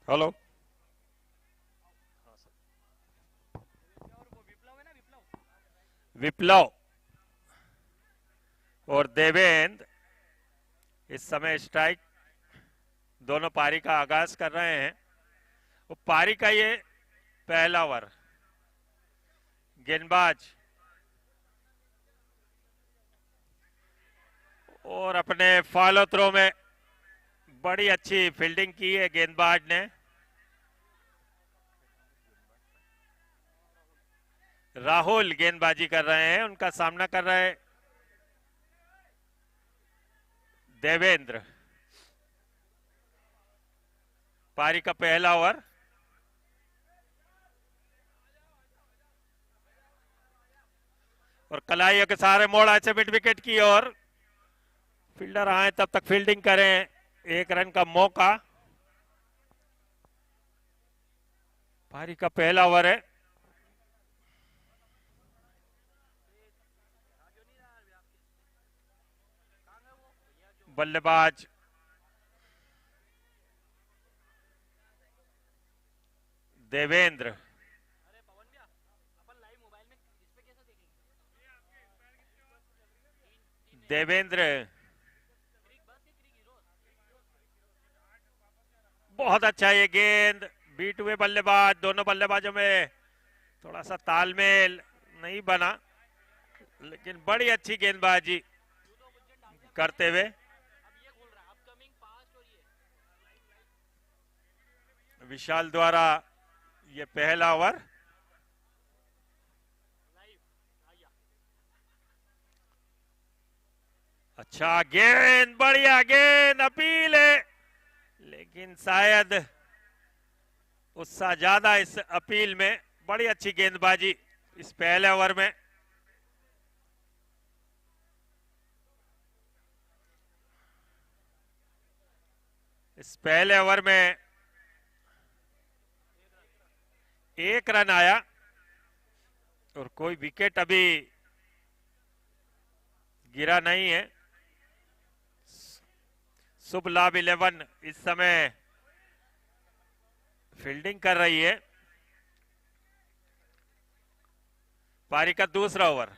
Hello. विप्लव और देवेंद्र इस समय स्ट्राइक दोनों पारी का आगाज कर रहे हैं। वो पारी का ये पहला ओवर। गेंदबाज और अपने फॉलो थ्रो में बड़ी अच्छी फील्डिंग की है गेंदबाज ने। राहुल गेंदबाजी कर रहे हैं, उनका सामना कर रहे हैं देवेंद्र। पारी का पहला ओवर। और कलाइयों के सहारे मोड़ ऐसे मिड विकेट की ओर। फील्डर आए तब तक फील्डिंग करें। एक रन का मौका। पारी का पहला ओवर है। बल्लेबाज देवेंद्र। देवेंद्र बहुत अच्छा ये गेंद। बीट हुए बल्लेबाज, दोनों बल्लेबाजों में थोड़ा सा तालमेल नहीं बना, लेकिन बड़ी अच्छी गेंदबाजी करते हुए विशाल द्वारा ये पहला ओवर। अच्छा गेंद, बढ़िया गेंद, अपील है, लेकिन शायद उत्साह ज्यादा इस अपील में। बड़ी अच्छी गेंदबाजी इस पहले ओवर में। इस पहले ओवर में एक रन आया और कोई विकेट अभी गिरा नहीं है। शुभ लाभ 11 इस समय फील्डिंग कर रही है। पारी का दूसरा ओवर।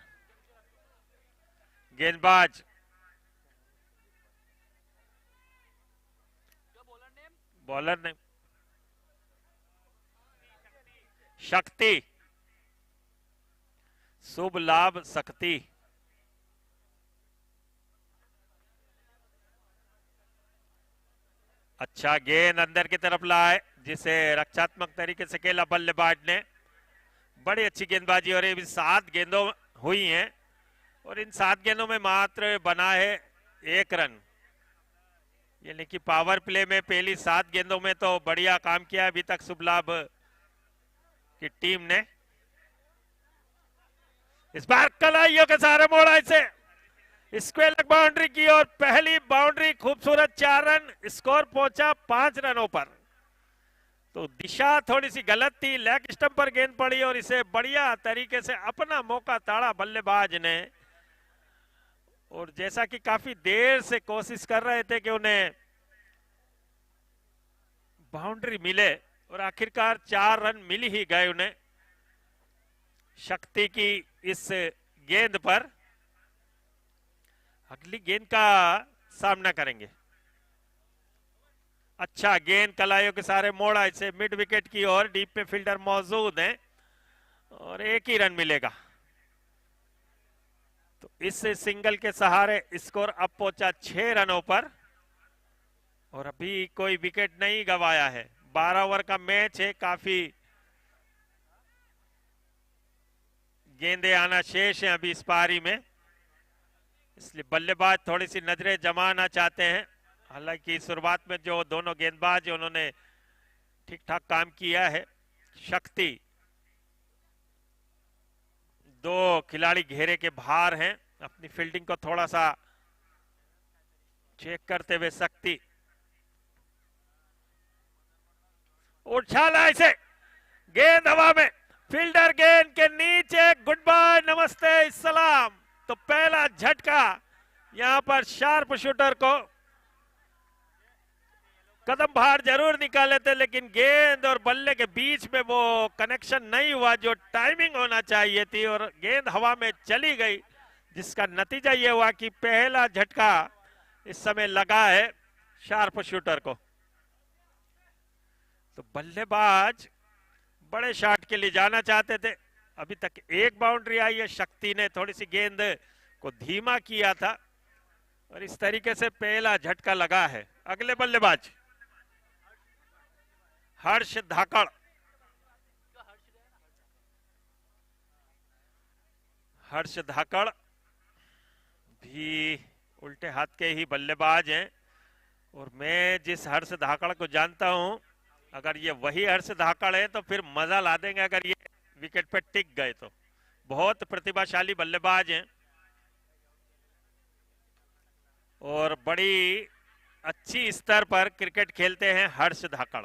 गेंदबाज बॉलर ने शक्ति, शुभ लाभ शक्ति। अच्छा गेंद अंदर की तरफ लाए, जिसे रक्षात्मक तरीके से खेला बल्लेबाज ने। बड़ी अच्छी गेंदबाजी। और ये भी 7 गेंदों हुई हैं और इन 7 गेंदों में मात्र बना है 1 रन। यानी कि पावर प्ले में पहली 7 गेंदों में तो बढ़िया काम किया अभी तक शुभ लाभ की टीम ने। इस बार कलाइयों के सहारे मोड़ा इसे स्क्वायर बाउंड्री की और पहली बाउंड्री खूबसूरत 4 रन। स्कोर पहुंचा 5 रनों पर। तो दिशा थोड़ी सी गलत थी, लेग स्टंप पर गेंद पड़ी और इसे बढ़िया तरीके से अपना मौका ताड़ा बल्लेबाज ने। और जैसा कि काफी देर से कोशिश कर रहे थे कि उन्हें बाउंड्री मिले और आखिरकार 4 रन मिल ही गए उन्हें शक्ति की इस गेंद पर। अगली गेंद का सामना करेंगे। अच्छा गेंद कलाइयों के सारे मोड़ा इसे मिड विकेट की ओर। डीप पे फील्डर मौजूद हैं और 1 ही रन मिलेगा। तो इस सिंगल के सहारे स्कोर अब पहुंचा 6 रनों पर और अभी कोई विकेट नहीं गंवाया है। 12 ओवर का मैच है, काफी गेंदें आना शेष हैं अभी इस पारी में, इसलिए बल्लेबाज थोड़ी सी नजरें जमाना चाहते हैं। हालांकि शुरुआत में जो दोनों गेंदबाज उन्होंने ठीक ठाक काम किया है। शक्ति, 2 खिलाड़ी घेरे के बाहर हैं, अपनी फील्डिंग को थोड़ा सा चेक करते हुए शक्ति उछाला इसे, गेंद हवा में, फील्डर गेंद के नीचे। गुड बाय, नमस्ते, सलाम। तो पहला झटका यहां पर शार्प शूटर को कदम बाहर जरूर निकाले थे, लेकिन गेंद और बल्ले के बीच में वो कनेक्शन नहीं हुआ जो टाइमिंग होना चाहिए थी, और गेंद हवा में चली गई, जिसका नतीजा ये हुआ कि पहला झटका इस समय लगा है शार्प शूटर को। तो बल्लेबाज बड़े शॉट के लिए जाना चाहते थे। अभी तक एक बाउंड्री आई है, शक्ति ने थोड़ी सी गेंद को धीमा किया था और इस तरीके से पहला झटका लगा है। अगले बल्लेबाज हर्ष धाकड़। हर्ष धाकड़ भी उल्टे हाथ के ही बल्लेबाज हैं, और मैं जिस हर्ष धाकड़ को जानता हूं, अगर ये वही हर्ष धाकड़ है तो फिर मजा ला देंगे अगर ये विकेट पे टिक गए तो। बहुत प्रतिभाशाली बल्लेबाज हैं और बड़ी अच्छी स्तर पर क्रिकेट खेलते हैं हर्ष धाकड़।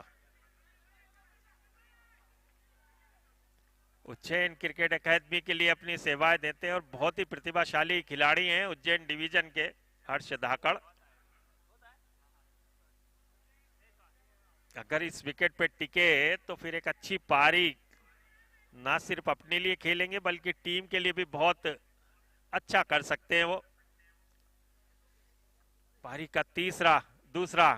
उज्जैन क्रिकेट एकेडमी के लिए अपनी सेवाएं देते हैं और बहुत ही प्रतिभाशाली खिलाड़ी हैं उज्जैन डिवीजन के हर्ष धाकड़। अगर इस विकेट पे टिके तो फिर एक अच्छी पारी ना सिर्फ अपने लिए खेलेंगे बल्कि टीम के लिए भी बहुत अच्छा कर सकते हैं वो। पारी का दूसरा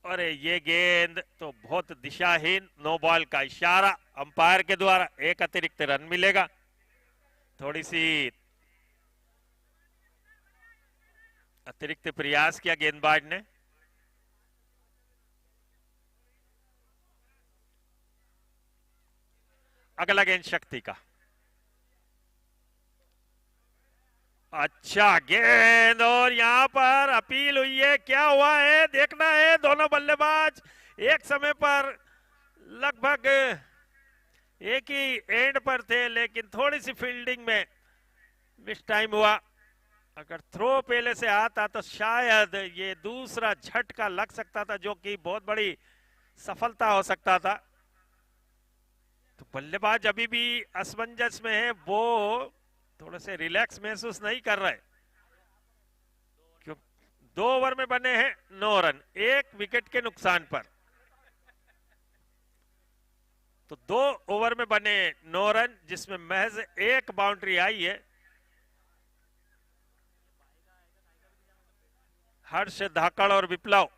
अरे ये गेंद तो बहुत दिशाहीन, नो बॉल का इशारा अंपायर के द्वारा, एक अतिरिक्त रन मिलेगा। थोड़ी सी अतिरिक्त प्रयास किया गेंदबाज ने। अगला गेंद शक्ति का, अच्छा गेंद, और यहां पर अपील हुई है, क्या हुआ है देखना है। दोनों बल्लेबाज एक समय पर लगभग एक ही एंड पर थे, लेकिन थोड़ी सी फील्डिंग में मिस टाइम हुआ। अगर थ्रो पहले से आता तो शायद ये दूसरा झटका लग सकता था, जो कि बहुत बड़ी सफलता हो सकता था। तो बल्लेबाज अभी भी असमंजस में है, वो थोड़े से रिलैक्स महसूस नहीं कर रहे, क्यों 2 ओवर में बने हैं 9 रन, 1 विकेट के नुकसान पर। तो 2 ओवर में बने 9 रन, जिसमें महज 1 बाउंड्री आई है। हर्ष धाकड़ और विप्लव,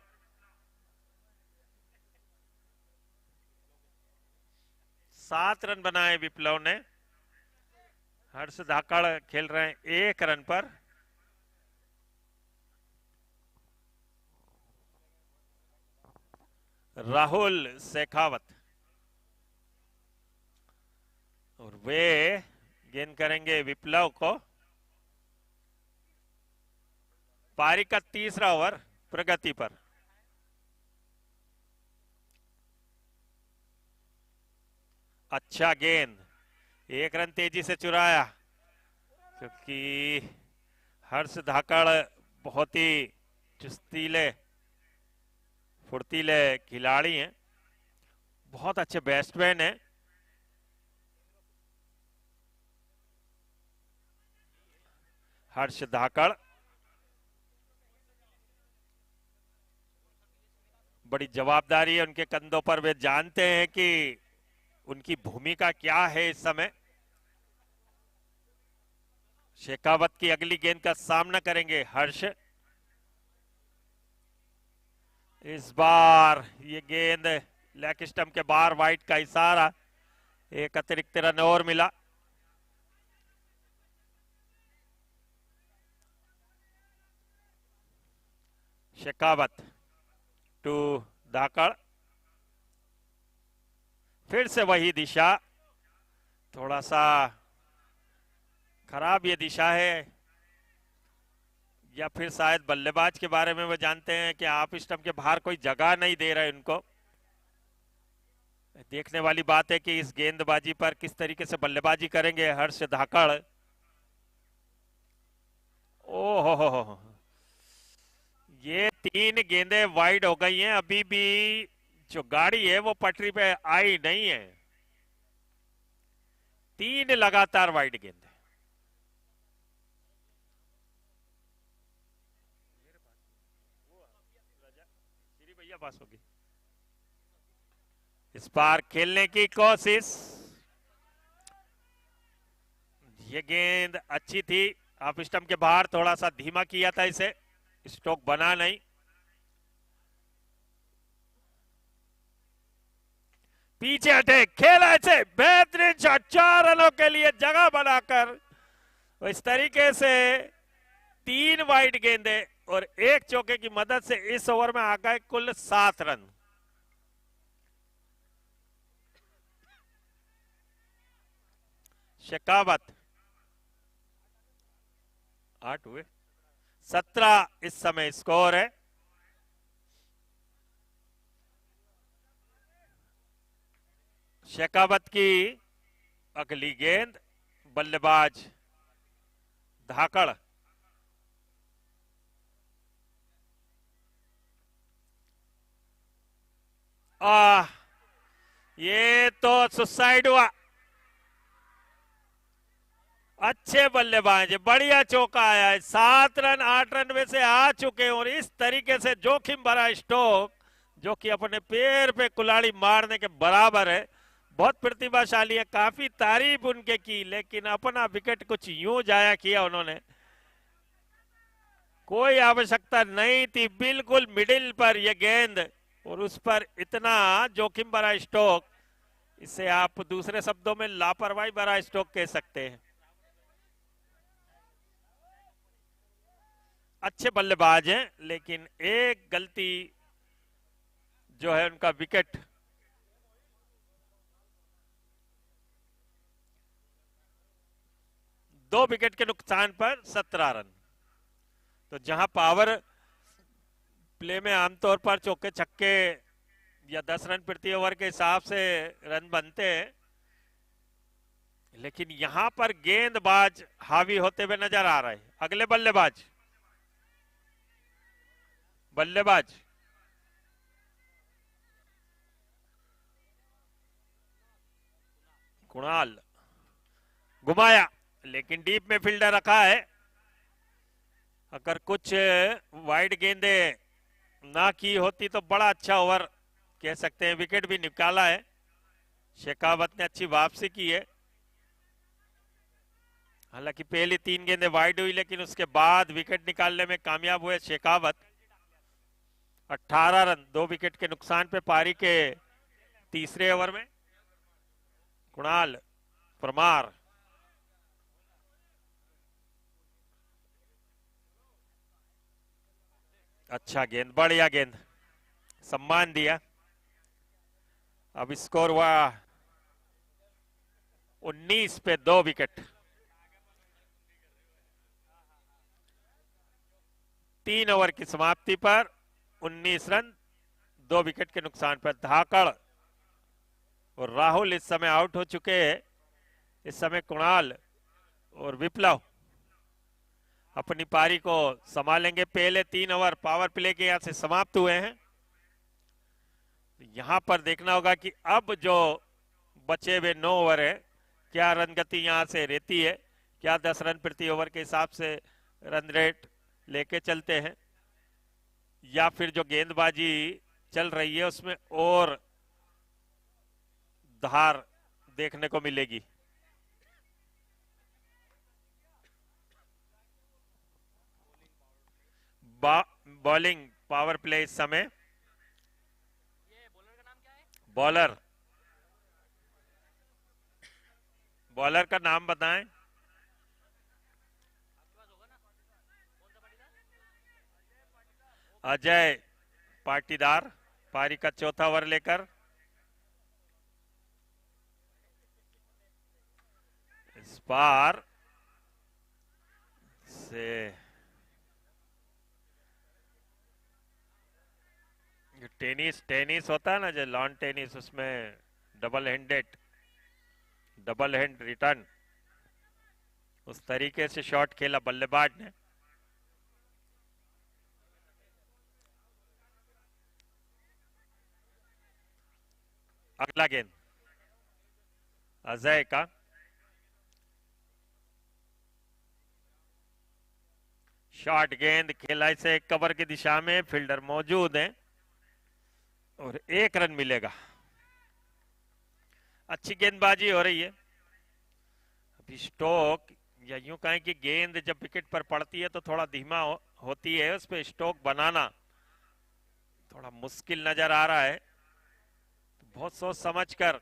सात रन बनाए विप्लव ने। हर्ष धाकड़ खेल रहे हैं 1 रन पर। राहुल शेखावत, और वे गेंद करेंगे विप्लव को। पारी का तीसरा ओवर प्रगति पर। अच्छा गेंद, 1 रन तेजी से चुराया, क्योंकि हर्ष धाकड़ बहुत ही चुस्तीले फुर्तीले खिलाड़ी हैं, बहुत अच्छे बैट्समैन हैं। हर्ष धाकड़ बड़ी जवाबदारी है उनके कंधों पर, वे जानते हैं कि उनकी भूमिका क्या है इस समय। शेखावत की अगली गेंद का सामना करेंगे हर्ष। इस बार ये गेंद लेग स्टंप के बाहर, वाइड का इशारा, एक अतिरिक्त रन और मिला। शेखावत टू धाकड़, फिर से वही दिशा, थोड़ा सा खराब ये दिशा है, या फिर शायद बल्लेबाज के बारे में वो जानते हैं कि आप स्टंप के बाहर कोई जगह नहीं दे रहे उनको। देखने वाली बात है कि इस गेंदबाजी पर किस तरीके से बल्लेबाजी करेंगे हर्ष धाकड़। ओहो, ये 3 गेंदें वाइड हो गई हैं, अभी भी जो गाड़ी है वो पटरी पे आई नहीं है। 3 लगातार वाइड गेंद। पास होगी। इस बार खेलने की कोशिश, ये गेंद अच्छी थी, ऑफ स्टंप के बाहर थोड़ा सा धीमा किया था इसे, स्ट्रोक बना नहीं। पीछे हटे, खेला इसे, बेहतरीन शॉट, 4 रनों के लिए जगह बनाकर इस तरीके से 3 वाइड गेंदे और 1 चौके की मदद से इस ओवर में आ गए कुल 7 रन। शेखावत 8 हुए, 17 इस समय स्कोर है। शेखावत की अगली गेंद, बल्लेबाज धाकड़, ये तो सुसाइड हुआ। अच्छे बल्लेबाज, बढ़िया चौका आया है, 7 रन 8 रन में से आ चुके हैं और इस तरीके से जोखिम भरा स्ट्रोक जो कि अपने पैर पे कुल्हाड़ी मारने के बराबर है। बहुत प्रतिभाशाली है, काफी तारीफ उनके की, लेकिन अपना विकेट कुछ यूं जाया किया उन्होंने, कोई आवश्यकता नहीं थी। बिल्कुल मिडिल पर यह गेंद और उस पर इतना जोखिम भरा स्ट्रोक, इसे आप दूसरे शब्दों में लापरवाही भरा स्ट्रोक कह सकते हैं। अच्छे बल्लेबाज हैं, लेकिन एक गलती जो है उनका विकेट, दो विकेट के नुकसान पर 17 रन। तो जहां पावर प्ले में आमतौर पर चौके छक्के या 10 रन प्रति ओवर के हिसाब से रन बनते हैं, लेकिन यहां पर गेंदबाज हावी होते हुए नजर आ रहे हैं। अगले बल्लेबाज कुणाल, घुमाया, लेकिन डीप में फील्डर रखा है। अगर कुछ वाइड गेंदे ना की होती तो बड़ा अच्छा ओवर कह सकते हैं। विकेट भी निकाला है, शेखावत ने अच्छी वापसी की है। हालांकि पहली 3 गेंदें वाइड हुई, लेकिन उसके बाद विकेट निकालने में कामयाब हुए शेखावत। 18 रन 2 विकेट के नुकसान पे पारी के तीसरे ओवर में। कुणाल, परमार, अच्छा गेंद, बढ़िया गेंद, सम्मान दिया। अब स्कोर हुआ 19 पे 2 विकेट, 3 ओवर की समाप्ति पर 19 रन 2 विकेट के नुकसान पर। धाकड़ और राहुल इस समय आउट हो चुके हैं। इस समय कुणाल और विप्लव अपनी पारी को संभालेंगे। पहले 3 ओवर पावर प्ले के यहां से समाप्त हुए हैं। यहां पर देखना होगा कि अब जो बचे हुए 9 ओवर है, क्या रन गति यहां से रहती है, क्या 10 रन प्रति ओवर के हिसाब से रन रेट लेके चलते हैं, या फिर जो गेंदबाजी चल रही है उसमें और धार देखने को मिलेगी। बॉलिंग पावर प्ले इस समय, बॉलर का नाम बताएं। अजय पाटीदार, पारी का चौथा ओवर लेकर। इस बार से टेनिस होता है ना, जो लॉन टेनिस, उसमें डबल हैंड रिटर्न, उस तरीके से शॉट खेला बल्लेबाज ने। अगला गेंद अजय का, शॉर्ट गेंद खेला इसे कवर की दिशा में, फील्डर मौजूद है। और 1 रन मिलेगा। अच्छी गेंदबाजी हो रही है। अभी स्टोक, या यूं कहें कि गेंद जब विकेट पर पड़ती है तो थोड़ा धीमा होती है, उस पर स्टोक बनाना थोड़ा मुश्किल नजर आ रहा है। तो बहुत सोच समझकर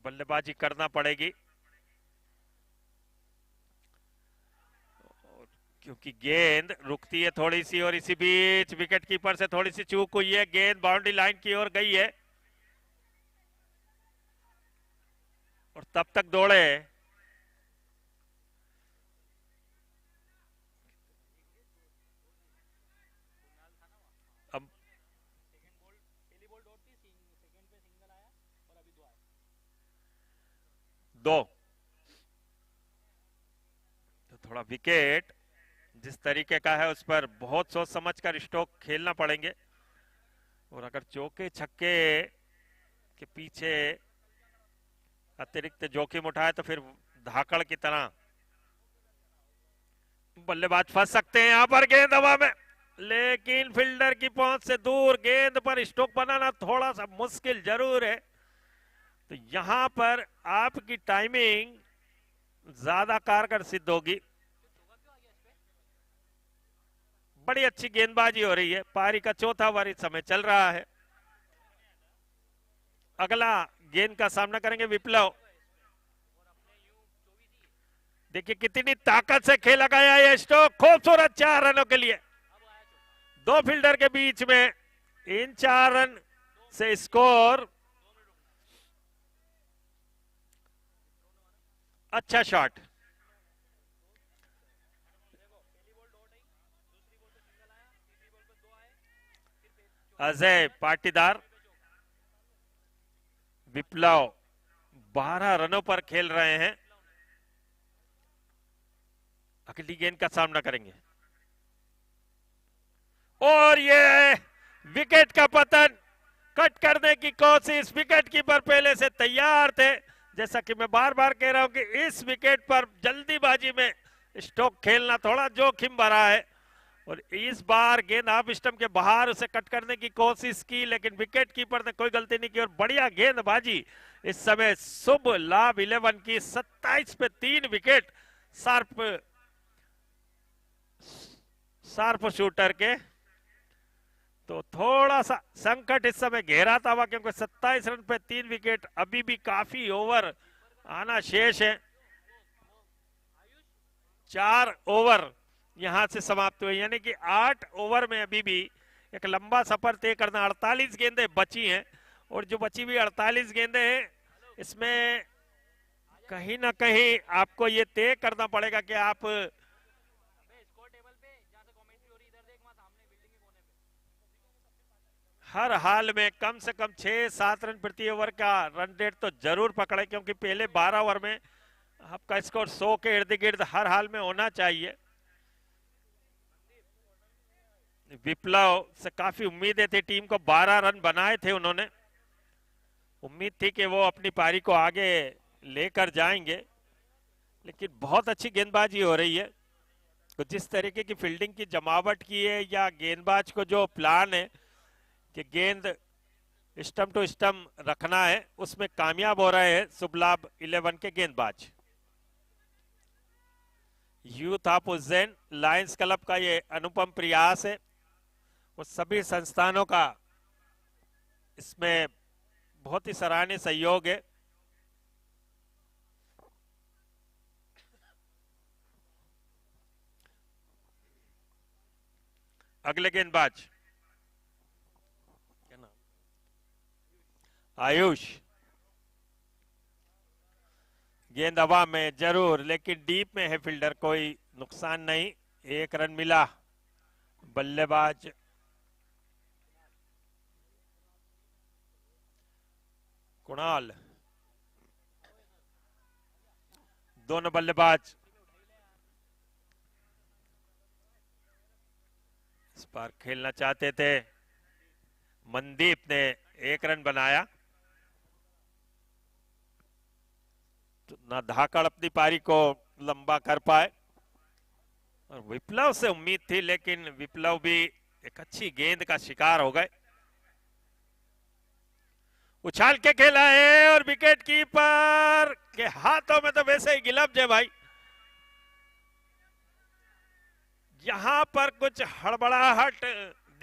बल्लेबाजी करना पड़ेगी, क्योंकि गेंद रुकती है थोड़ी सी और इसी बीच विकेट कीपर से थोड़ी सी चूक हुई है। गेंद बाउंड्री लाइन की ओर गई है और तब तक दौड़े। अब 2 तो थोड़ा विकेट जिस तरीके का है उस पर बहुत सोच समझकर स्ट्रोक खेलना पड़ेंगे। और अगर चौके छक्के के पीछे अतिरिक्त जोखिम उठाए तो फिर धाकड़ की तरह बल्लेबाज फंस सकते हैं। यहां पर गेंद हवा में, लेकिन फील्डर की पहुंच से दूर। गेंद पर स्ट्रोक बनाना थोड़ा सा मुश्किल जरूर है। तो यहां पर आपकी टाइमिंग ज्यादा कारगर सिद्ध होगी। बड़ी अच्छी गेंदबाजी हो रही है। पारी का चौथा ओवर इस समय चल रहा है। अगला गेंद का सामना करेंगे विप्लव। देखिए कितनी ताकत से खेला गया ये स्ट्रोक, खूबसूरत 4 रनों के लिए। 2 फील्डर के बीच में इन 4 रन से स्कोर। अच्छा शॉट। अजय पाटीदार, विप्लव 12 रनों पर खेल रहे हैं। अगली गेंद का सामना करेंगे और ये विकेट का पतन। कट करने की कोशिश, विकेट कीपर पहले से तैयार थे। जैसा कि मैं बार बार कह रहा हूं कि इस विकेट पर जल्दीबाजी में स्ट्रोक खेलना थोड़ा जोखिम भरा है। और इस बार गेंद ऑफ स्टंप के बाहर उसे कट करने की कोशिश की, लेकिन विकेट कीपर ने कोई गलती नहीं की। और बढ़िया गेंदबाजी इस समय शुभ लाभ 11 की। 27 पे 3 विकेट शार्प शूटर के। तो थोड़ा सा संकट इस समय घेराता हुआ, क्योंकि 27 रन पे 3 विकेट, अभी भी काफी ओवर आना शेष है। 4 ओवर यहां से समाप्त हुए, यानी कि 8 ओवर में अभी भी एक लंबा सफर तय करना। 48 गेंदें बची हैं और जो बची हुई 48 गेंदें हैं इसमें कहीं ना कहीं आपको ये तय करना पड़ेगा कि आप हर हाल में कम से कम 6-7 रन प्रति ओवर का रन रेट तो जरूर पकड़े, क्योंकि पहले 12 ओवर में आपका स्कोर 100 के इर्द गिर्द हर हाल में होना चाहिए। विप्लव से काफी उम्मीदें थी, टीम को 12 रन बनाए थे उन्होंने। उम्मीद थी कि वो अपनी पारी को आगे लेकर जाएंगे, लेकिन बहुत अच्छी गेंदबाजी हो रही है। तो जिस तरीके की फील्डिंग की जमावट की है, या गेंदबाज को जो प्लान है कि गेंद स्टंप टू स्टंप रखना है, उसमें कामयाब हो रहे हैं शुभ लाभ 11 के गेंदबाज। Youth of Ujjain Lions club का ये अनुपम प्रयास है। वो सभी संस्थानों का इसमें बहुत ही सराहनीय सहयोग है। अगले गेंदबाज आयुष। गेंद हवा में जरूर, लेकिन डीप में है फील्डर, कोई नुकसान नहीं। 1 रन मिला। बल्लेबाज कुणाल, दोनों बल्लेबाज इस बार खेलना चाहते थे। मनदीप ने 1 रन बनाया। तो ना धाकड़ अपनी पारी को लंबा कर पाए, और विप्लव से उम्मीद थी, लेकिन विप्लव भी एक अच्छी गेंद का शिकार हो गए। उछाल के खेला है और विकेट कीपर के हाथों में तो वैसे ही गिलफ्स है भाई। यहां पर कुछ हड़बड़ाहट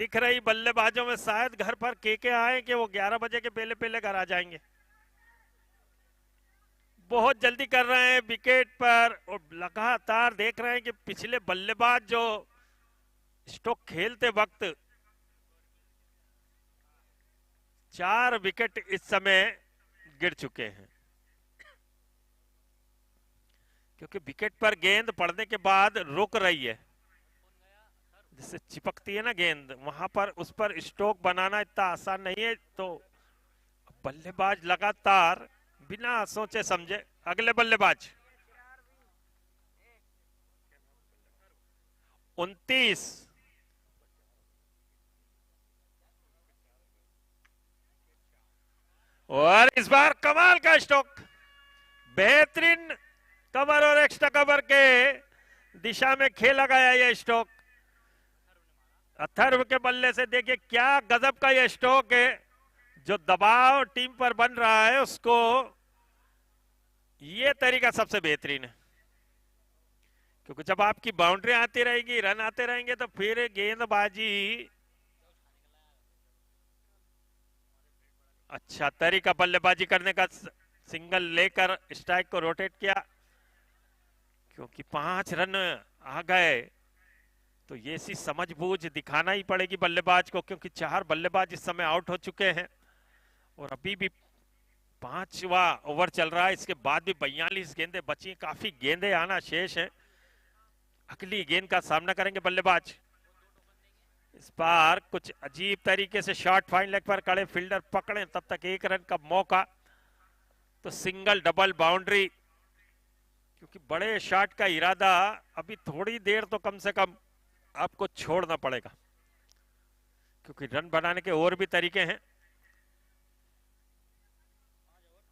दिख रही बल्लेबाजों में, शायद घर पर के आए कि वो 11 बजे के पहले पहले घर आ जाएंगे। बहुत जल्दी कर रहे हैं विकेट पर और लगातार देख रहे हैं कि पिछले बल्लेबाज जो स्टोक खेलते वक्त 4 विकेट इस समय गिर चुके हैं, क्योंकि विकेट पर गेंद पड़ने के बाद रुक रही है, जिससे चिपकती है ना गेंद, वहां पर उस पर स्ट्रोक बनाना इतना आसान नहीं है। तो बल्लेबाज लगातार बिना सोचे समझे, अगले बल्लेबाज 29 और इस बार कमाल का स्ट्रोक, बेहतरीन कवर और एक्स्ट्रा कवर के दिशा में खेला गया यह स्ट्रोक। अथर्व के बल्ले से देखिए क्या गजब का यह स्ट्रोक है, जो दबाव टीम पर बन रहा है उसको ये तरीका सबसे बेहतरीन है, क्योंकि जब आपकी बाउंड्री आती रहेगी, रन आते रहेंगे, तो फिर गेंदबाजी अच्छा तरीका बल्लेबाजी करने का, सिंगल लेकर स्ट्राइक को रोटेट किया, क्योंकि 5 रन आ गए तो ये सी समझबूझ दिखाना ही पड़ेगी बल्लेबाज को, क्योंकि 4 बल्लेबाज इस समय आउट हो चुके हैं और अभी भी 5वां ओवर चल रहा है। इसके बाद भी 42 गेंदें बची, काफी गेंदें आना शेष है। अगली गेंद का सामना करेंगे बल्लेबाज। इस बार कुछ अजीब तरीके से शॉट फाइन लेग पर खड़े फील्डर पकड़े, तब तक 1 रन का मौका, तो सिंगल डबल बाउंड्री, क्योंकि बड़े शॉट का इरादा अभी थोड़ी देर तो कम से कम आपको छोड़ना पड़ेगा, क्योंकि रन बनाने के और भी तरीके हैं।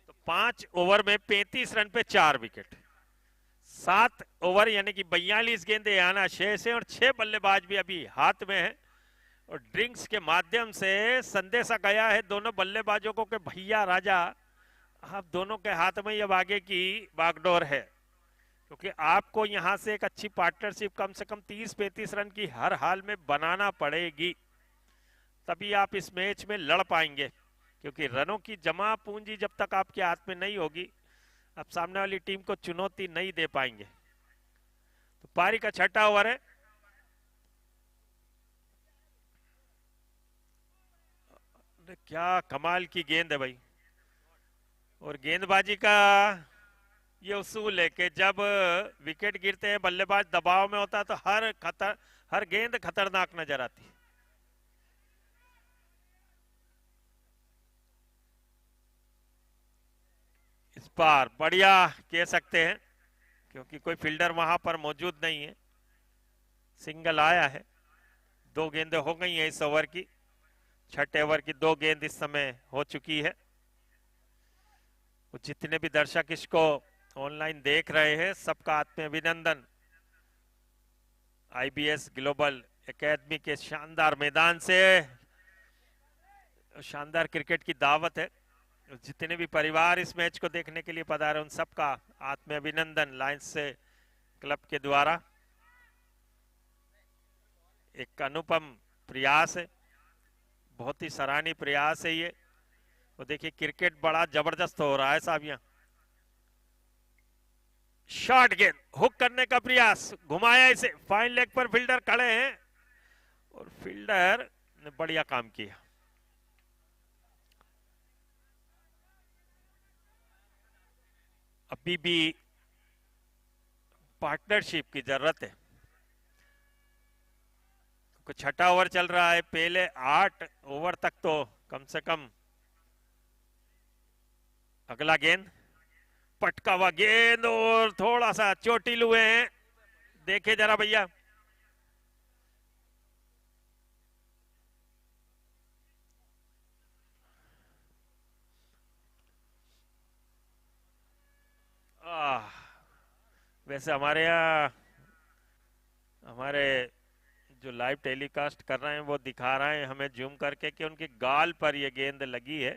तो 5 ओवर में 35 रन पे 4 विकेट, 7 ओवर यानी कि 42 गेंदें आना शेष है और 6 बल्लेबाज भी अभी हाथ में है। और ड्रिंक्स के माध्यम से संदेशा गया है दोनों बल्लेबाजों को कि भैया राजा, आप दोनों के हाथ में अब आगे की बागडोर है, क्योंकि आपको यहां से एक अच्छी पार्टनरशिप कम से कम 30-35 रन की हर हाल में बनाना पड़ेगी, तभी आप इस मैच में लड़ पाएंगे, क्योंकि रनों की जमा पूंजी जब तक आपके हाथ में नहीं होगी, आप सामने वाली टीम को चुनौती नहीं दे पाएंगे। तो पारी का 6ठा ओवर है। क्या कमाल की गेंद है भाई, और गेंदबाजी का ये उसूल है कि जब विकेट गिरते हैं, बल्लेबाज दबाव में होता है, तो हर गेंद खतरनाक नजर आती है। इस बार बढ़िया कह सकते हैं, क्योंकि कोई फील्डर वहां पर मौजूद नहीं है, सिंगल आया है। 2 गेंदें हो गई हैं इस ओवर की, 6ठे ओवर की 2 गेंद इस समय हो चुकी है। जितने भी दर्शक इसको ऑनलाइन देख रहे हैं, सबका आत्मीय अभिनंदन। आईबीएस ग्लोबल एकेडमी के शानदार मैदान से शानदार क्रिकेट की दावत है। जितने भी परिवार इस मैच को देखने के लिए पधारे, उन सबका आत्मीय अभिनंदन लायंस से क्लब के द्वारा। एक अनुपम प्रयास है, बहुत ही सराहनीय प्रयास है ये। तो देखिए क्रिकेट बड़ा जबरदस्त हो रहा है साहब। यहाँ शॉर्ट गेंद हुक करने का प्रयास, घुमाया इसे, फाइन लेग पर फील्डर खड़े हैं और फील्डर ने बढ़िया काम किया। अभी भी पार्टनरशिप की जरूरत है, क्योंकि 6ठा ओवर चल रहा है। पहले 8 ओवर तक तो कम से कम। अगला गेंद, पटका हुआ गेंद और थोड़ा सा चोटिल हुए हैं, देखे जरा भैया। वैसे हमारे यहाँ हमारे जो लाइव टेलीकास्ट कर रहे हैं वो दिखा रहे हैं हमें जूम करके कि उनकी गाल पर ये गेंद लगी है,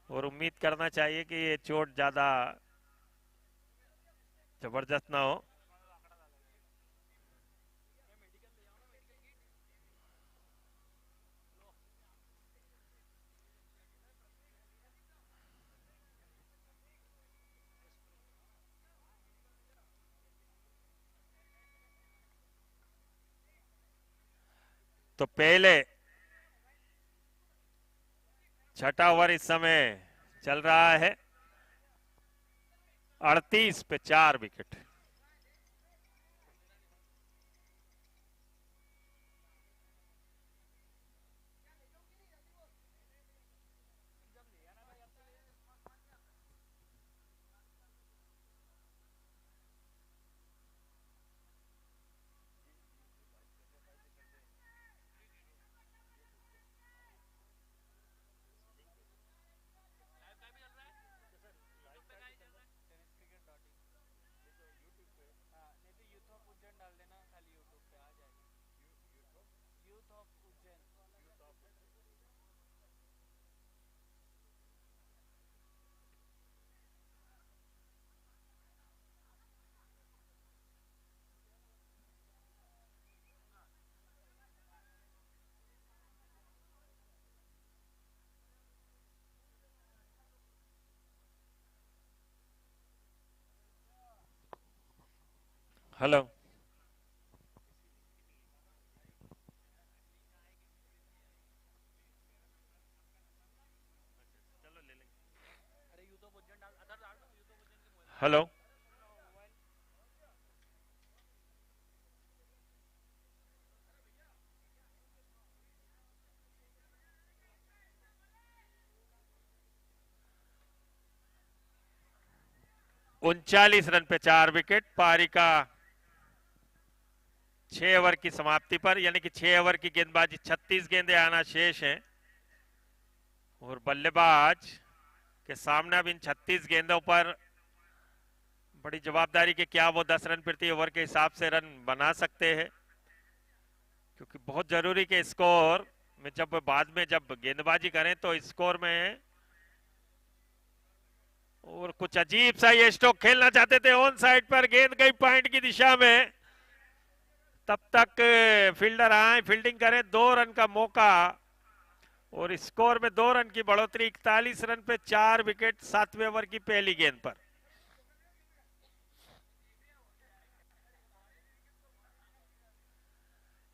और उम्मीद करना चाहिए कि ये चोट ज्यादा जबरदस्त ना हो। तो पहले छठा ओवर इस समय चल रहा है, 38 पे 4 विकेट। Hello, hello. 39 रन पे 4 विकेट। पारी का 6 ओवर की समाप्ति पर, यानी कि 6 ओवर की गेंदबाजी, 36 गेंदें आना शेष हैं और बल्लेबाज के सामने अब इन 36 गेंदों पर बड़ी जवाबदारी के क्या वो 10 रन प्रति ओवर के हिसाब से रन बना सकते हैं, क्योंकि बहुत जरूरी के स्कोर में जब बाद में जब गेंदबाजी करें तो स्कोर में। और कुछ अजीब सा ये स्ट्रोक खेलना चाहते थे, ऑन साइड पर गेंद गई पॉइंट की दिशा में, तब तक फील्डर आए फील्डिंग करें, 2 रन का मौका और स्कोर में 2 रन की बढ़ोतरी। 41 रन पे 4 विकेट 7वें ओवर की पहली गेंद पर।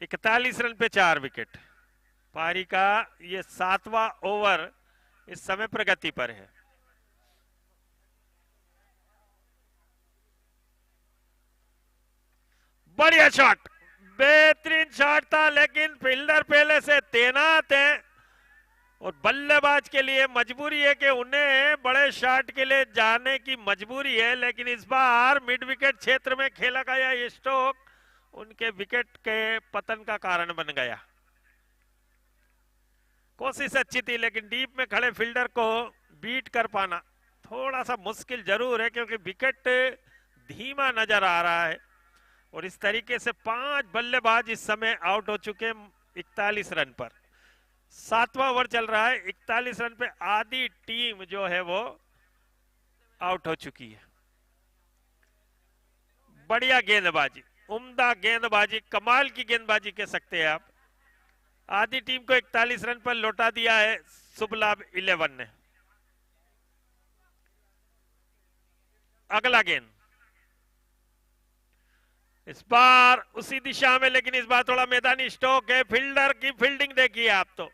इकतालीस रन पे 4 विकेट। पारी का ये 7वां ओवर इस समय प्रगति पर है। बढ़िया शॉट, बेहतरीन शॉट था, लेकिन फील्डर पहले से तैनात है और बल्लेबाज के लिए मजबूरी है कि उन्हें बड़े शॉट के लिए जाने की मजबूरी है। लेकिन इस बार मिड विकेट क्षेत्र में खेला गया ये स्ट्रोक उनके विकेट के पतन का कारण बन गया। कोशिश अच्छी थी, लेकिन डीप में खड़े फील्डर को बीट कर पाना थोड़ा सा मुश्किल जरूर है, क्योंकि विकेट धीमा नजर आ रहा है। और इस तरीके से 5 बल्लेबाज इस समय आउट हो चुके हैं 41 रन पर। 7वां ओवर चल रहा है, 41 रन पे आधी टीम जो है वो आउट हो चुकी है। बढ़िया गेंदबाजी, उम्दा गेंदबाजी, कमाल की गेंदबाजी कह सकते हैं आप। आधी टीम को 41 रन पर लौटा दिया है शुभ लाभ 11 ने। अगला गेंद इस बार उसी दिशा में, लेकिन इस बार थोड़ा मैदानी स्ट्रोक है। फील्डर की फील्डिंग देखिए आप, तो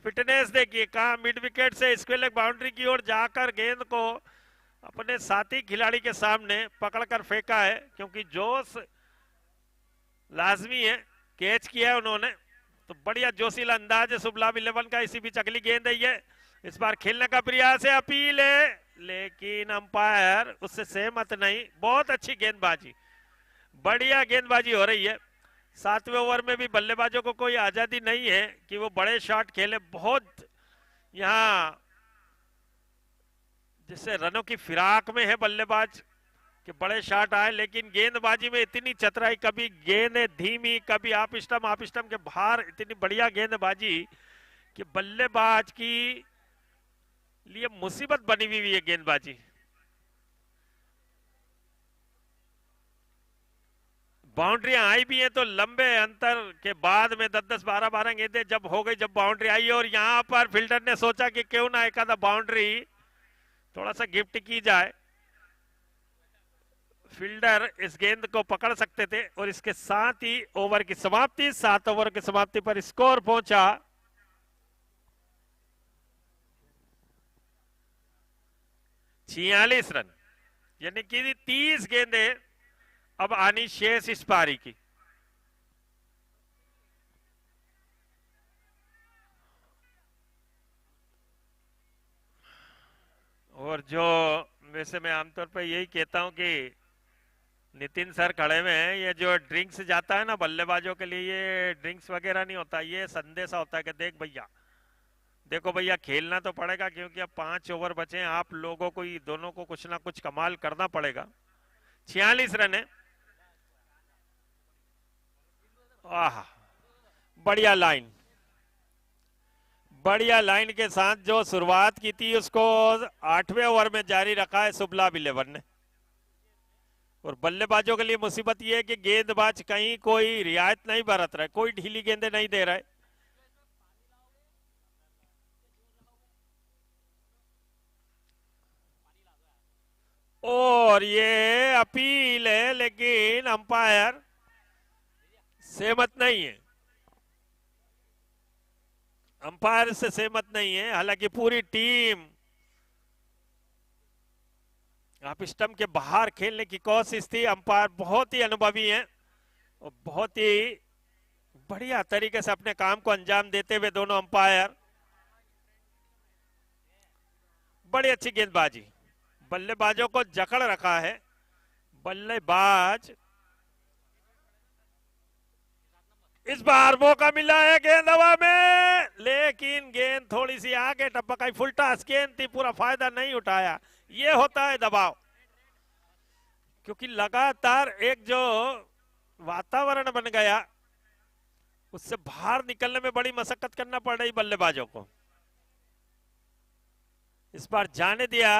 फिटनेस देखिए, कहां मिड विकेट से स्क्वायर लेग बाउंड्री की ओर जाकर गेंद को अपने साथी खिलाड़ी के सामने पकड़कर फेंका है, क्योंकि जोश लाजमी है। कैच किया है उन्होंने, तो बढ़िया जोशीला अंदाज है शुभ लाभ 11 का। इसी बीच अगली गेंद है ये, इस बार खेलने का प्रयास है, अपील है, लेकिन अंपायर उससे सहमत नहीं। बहुत अच्छी गेंदबाजी, बढ़िया गेंदबाजी हो रही है। 7वें ओवर में भी बल्लेबाजों को कोई आजादी नहीं है कि वो बड़े शॉट खेले। बहुत यहां जिससे रनों की फिराक में है बल्लेबाज कि बड़े शॉट आए, लेकिन गेंदबाजी में इतनी चतुराई, कभी गेंद धीमी, कभी आप स्टंप के बाहर, इतनी बढ़िया गेंदबाजी कि बल्लेबाज की लिए मुसीबत बनी हुई है गेंदबाजी। बाउंड्रियां आई भी हैं तो लंबे अंतर के बाद में 10-10 12-12 गेंदें जब हो गई, जब बाउंड्री आई, और यहां पर फील्डर ने सोचा कि क्यों ना एक आधा बाउंड्री थोड़ा सा गिफ्ट की जाए। फील्डर इस गेंद को पकड़ सकते थे और इसके साथ ही ओवर की समाप्ति, 7 ओवर की समाप्ति पर स्कोर पहुंचा 46 रन, यानी कि 30 गेंदें अब आनी शेष इस पारी की। और जो वैसे मैं आमतौर पर यही कहता हूं कि नितिन सर खड़े हुए हैं, ये जो ड्रिंक्स जाता है ना बल्लेबाजों के लिए, ये ड्रिंक्स वगैरह नहीं होता, ये संदेशा होता है कि देख भैया, देखो भैया खेलना तो पड़ेगा क्योंकि अब 5 ओवर बचे हैं, आप लोगों को ही दोनों को कुछ ना कुछ कमाल करना पड़ेगा। 46 रन है। आह, बढ़िया लाइन, बढ़िया लाइन के साथ जो शुरुआत की थी उसको 8वें ओवर में जारी रखा है शुभलाभ 11 ने। और बल्लेबाजों के लिए मुसीबत यह है कि गेंदबाज कहीं कोई रियायत नहीं बरत रहा है, कोई ढीली गेंदें नहीं दे रहा है। और ये अपील है लेकिन अंपायर सहमत नहीं है, अंपायर से सहमत नहीं है। हालांकि पूरी टीम आप स्टंप के बाहर खेलने की कोशिश थी, अंपायर बहुत ही अनुभवी हैं और बहुत ही बढ़िया तरीके से अपने काम को अंजाम देते हुए दोनों अंपायर। बड़ी अच्छी गेंदबाजी, बल्लेबाजों को जकड़ रखा है बल्लेबाज। इस बार मौका मिला है, गेंद हवा में, लेकिन गेंद थोड़ी सी आगे टपकाई, फुल टॉस गेंद थी, पूरा फायदा नहीं उठाया। ये होता है दबाव, क्योंकि लगातार एक जो वातावरण बन गया उससे बाहर निकलने में बड़ी मशक्कत करना पड़ रही बल्लेबाजों को। इस बार जाने दिया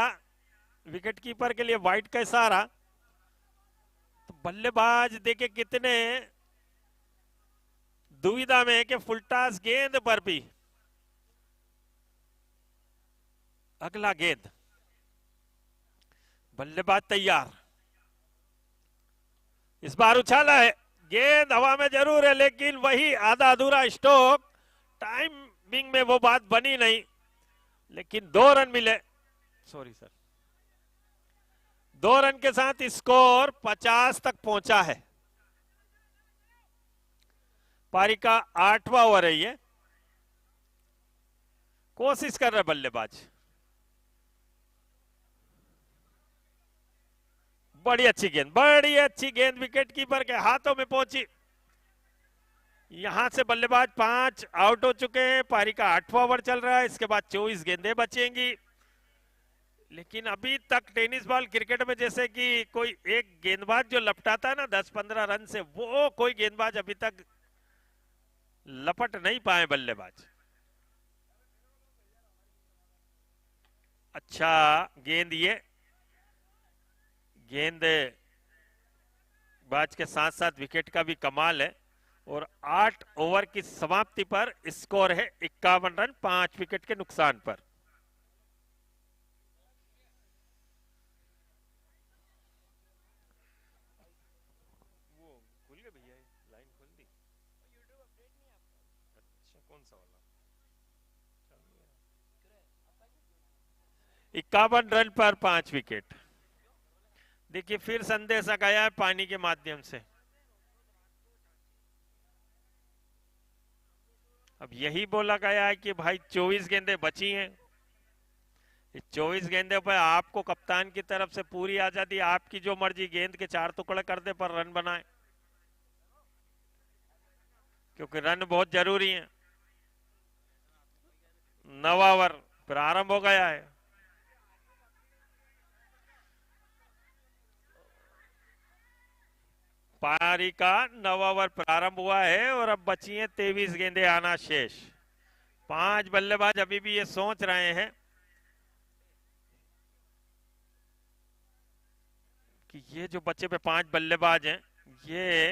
विकेटकीपर के लिए वाइड का इशारा, तो बल्लेबाज देखे कितने दुविधा में कि फुल टॉस गेंद पर भी। अगला गेंद, बल्लेबाज तैयार, इस बार उछाला है, गेंद हवा में जरूर है लेकिन वही आधा अधूरा स्ट्रोक, टाइमिंग में वो बात बनी नहीं, लेकिन 2 रन मिले। सॉरी सर, 2 रन के साथ स्कोर 50 तक पहुंचा है। पारी का 8वां ओवर है ये। कोशिश कर रहे बल्लेबाज, बड़ी अच्छी गेंद, बड़ी अच्छी गेंद विकेट कीपर के हाथों में पहुंची। यहां से बल्लेबाज 5 आउट हो चुके हैं, पारी का 8वां ओवर चल रहा है, इसके बाद 24 गेंदें बचेंगी। लेकिन अभी तक टेनिस बॉल क्रिकेट में जैसे कि कोई एक गेंदबाज जो लपटाता है ना 10-15 रन से, वो कोई गेंदबाज अभी तक लपट नहीं पाए बल्लेबाज। अच्छा गेंद, ये गेंद बाज के साथ साथ विकेट का भी कमाल है। और 8 ओवर की समाप्ति पर स्कोर है 51 रन 5 विकेट के नुकसान पर। वो खुल गया भैया, लाइन खोल दी। अच्छा कौन सा वाला? 51 रन पर 5 विकेट। देखिए फिर संदेश आ गया है पानी के माध्यम से। अब यही बोला गया है कि भाई 24 गेंदें बची हैं, 24 गेंदे पर आपको कप्तान की तरफ से पूरी आजादी, आपकी जो मर्जी गेंद के 4 टुकड़े कर दे पर रन बनाए, क्योंकि रन बहुत जरूरी है। 9वां ओवर प्रारंभ हो गया है। पारी का 9वां ओवर प्रारंभ हुआ है और अब बची हैं 23 गेंदें आना शेष। 5 बल्लेबाज अभी भी ये सोच रहे हैं कि ये जो बच्चे पे 5 बल्लेबाज हैं, ये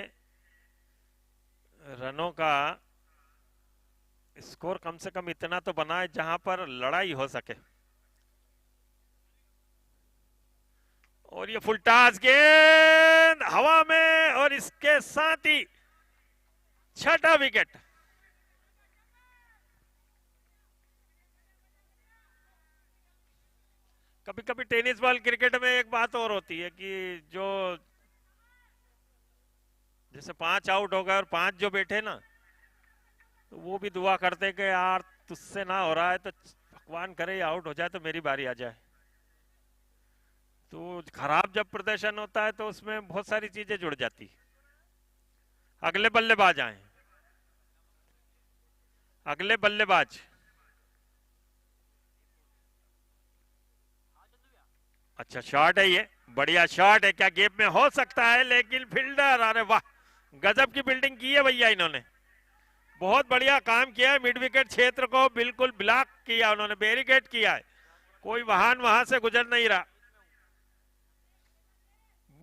रनों का स्कोर कम से कम इतना तो बनाए जहां पर लड़ाई हो सके। और ये फुल टॉस गेंद हवा में, और इसके साथ ही छठा विकेट। कभी कभी टेनिस बॉल क्रिकेट में एक बात और होती है कि जो जैसे 5 आउट हो गए और 5 जो बैठे ना, तो वो भी दुआ करते कि यार तुझसे ना हो रहा है तो भगवान करे आउट हो जाए तो मेरी बारी आ जाए। तो खराब जब प्रदर्शन होता है तो उसमें बहुत सारी चीजें जुड़ जाती। अगले बल्लेबाज आए, अगले बल्लेबाज। अच्छा शॉट है, ये बढ़िया शॉट है, क्या गेप में हो सकता है, लेकिन फील्डर, अरे वाह गजब की बिल्डिंग की है भैया इन्होंने, बहुत बढ़िया काम किया है। मिड विकेट क्षेत्र को बिल्कुल ब्लॉक किया उन्होंने, बैरिकेड किया है, कोई वाहन वहां से गुजर नहीं रहा।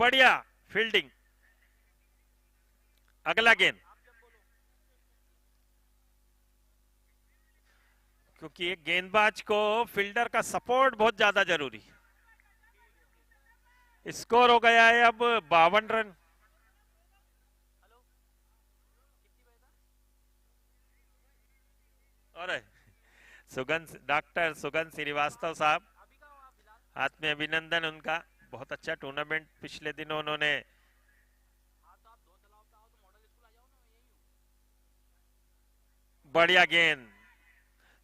बढ़िया फील्डिंग। अगला गेंद, क्योंकि एक गेंदबाज को फील्डर का सपोर्ट बहुत ज्यादा जरूरी है। स्कोर हो गया है अब 52 रन। और डॉक्टर सुगन श्रीवास्तव साहब, हाथ में अभिनंदन उनका, बहुत अच्छा टूर्नामेंट पिछले दिनों उन्होंने। बढ़िया गेंद,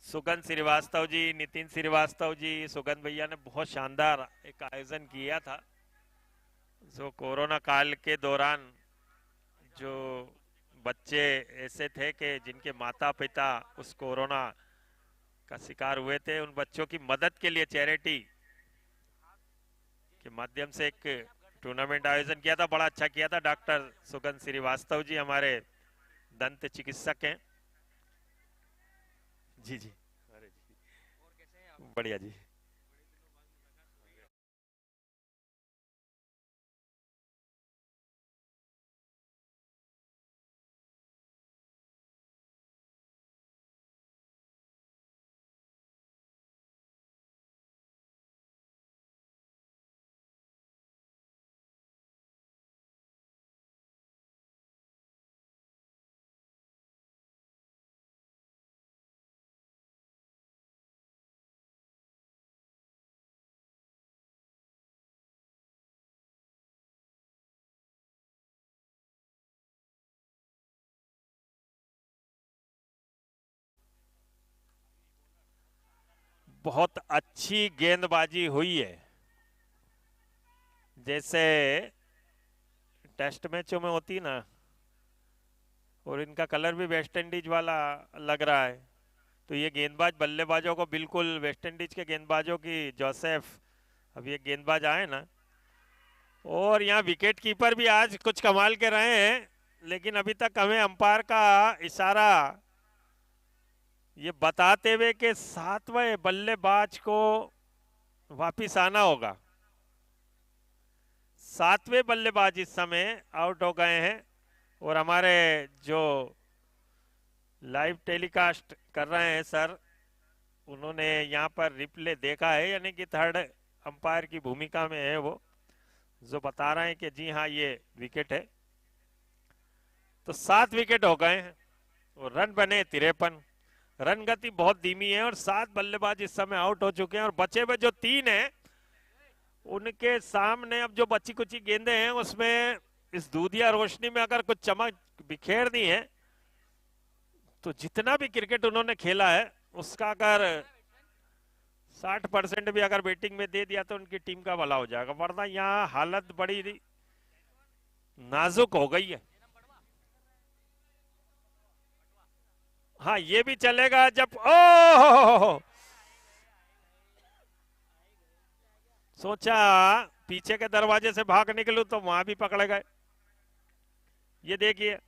सुगन श्रीवास्तव जी, नितिन श्रीवास्तव जी, सुगन भैया ने बहुत शानदार एक आयोजन किया था, जो कोरोना काल के दौरान जो बच्चे ऐसे थे कि जिनके माता पिता उस कोरोना का शिकार हुए थे, उन बच्चों की मदद के लिए चैरिटी के माध्यम से एक टूर्नामेंट आयोजन किया था, बड़ा अच्छा किया था। डॉक्टर सुगन श्रीवास्तव जी हमारे दंत चिकित्सक हैं। जी जी, अरे जी बढ़िया जी। बहुत अच्छी गेंदबाजी हुई है, जैसे टेस्ट मैचों में होती ना, और इनका कलर भी वेस्ट इंडीज वाला लग रहा है। तो ये गेंदबाज बल्लेबाजों को बिल्कुल वेस्ट इंडीज के गेंदबाजों की, जोसेफ, अब ये गेंदबाज आए ना, और यहाँ विकेट कीपर भी आज कुछ कमाल के रहे हैं, लेकिन अभी तक हमें अंपायर का इशारा ये बताते हुए कि 7वें बल्लेबाज को वापिस आना होगा। 7वें बल्लेबाज इस समय आउट हो गए हैं, और हमारे जो लाइव टेलीकास्ट कर रहे हैं सर, उन्होंने यहाँ पर रिप्ले देखा है, यानी कि थर्ड अंपायर की भूमिका में है वो, जो बता रहे हैं कि जी हाँ ये विकेट है। तो 7 विकेट हो गए हैं और रन बने 53। रन गति बहुत धीमी है और 7 बल्लेबाज इस समय आउट हो चुके हैं, और बचे हुए जो 3 हैं उनके सामने अब जो बची कुची गेंदें हैं उसमें इस दूधिया रोशनी में अगर कुछ चमक बिखेरनी है, तो जितना भी क्रिकेट उन्होंने खेला है उसका अगर 60% भी अगर बैटिंग में दे दिया तो उनकी टीम का भला हो जाएगा, वरना यहाँ हालत बड़ी नाजुक हो गई है। हाँ ये भी चलेगा, जब ओ सोचा पीछे के दरवाजे से भाग निकलूं तो वहां भी पकड़े गए। ये देखिए,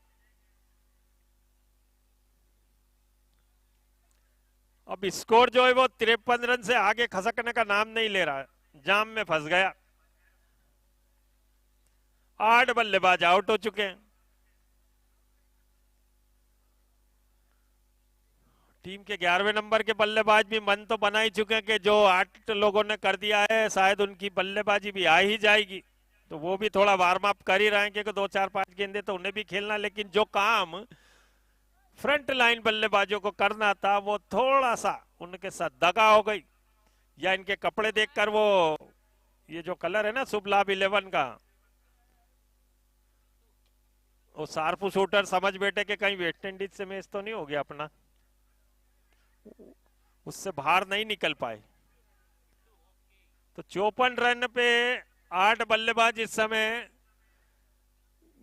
अब स्कोर जो है वो 53 रन से आगे खसकने का नाम नहीं ले रहा है, जाम में फंस गया। 8 बल्लेबाज आउट हो चुके हैं। टीम के 11वें नंबर के बल्लेबाज भी मन तो बना ही चुके हैं कि जो 8 लोगों ने कर दिया है शायद उनकी बल्लेबाजी भी आ ही जाएगी, तो वो भी थोड़ा वार्म अप कर ही रहे हैं क्योंकि 2 4 5 गेंदे तो उन्हें भी खेलना, लेकिन जो काम फ्रंट लाइन बल्लेबाजों को करना था वो थोड़ा सा उनके साथ दगा हो गई, या इनके कपड़े देखकर वो, ये जो कलर है ना शुभ लाभ 11 का, वो शार्प शूटर समझ बैठे कि कहीं वेस्ट इंडीज से मैच तो नहीं हो गया अपना, उससे बाहर नहीं निकल पाए। तो 54 रन पे 8 बल्लेबाज इस समय,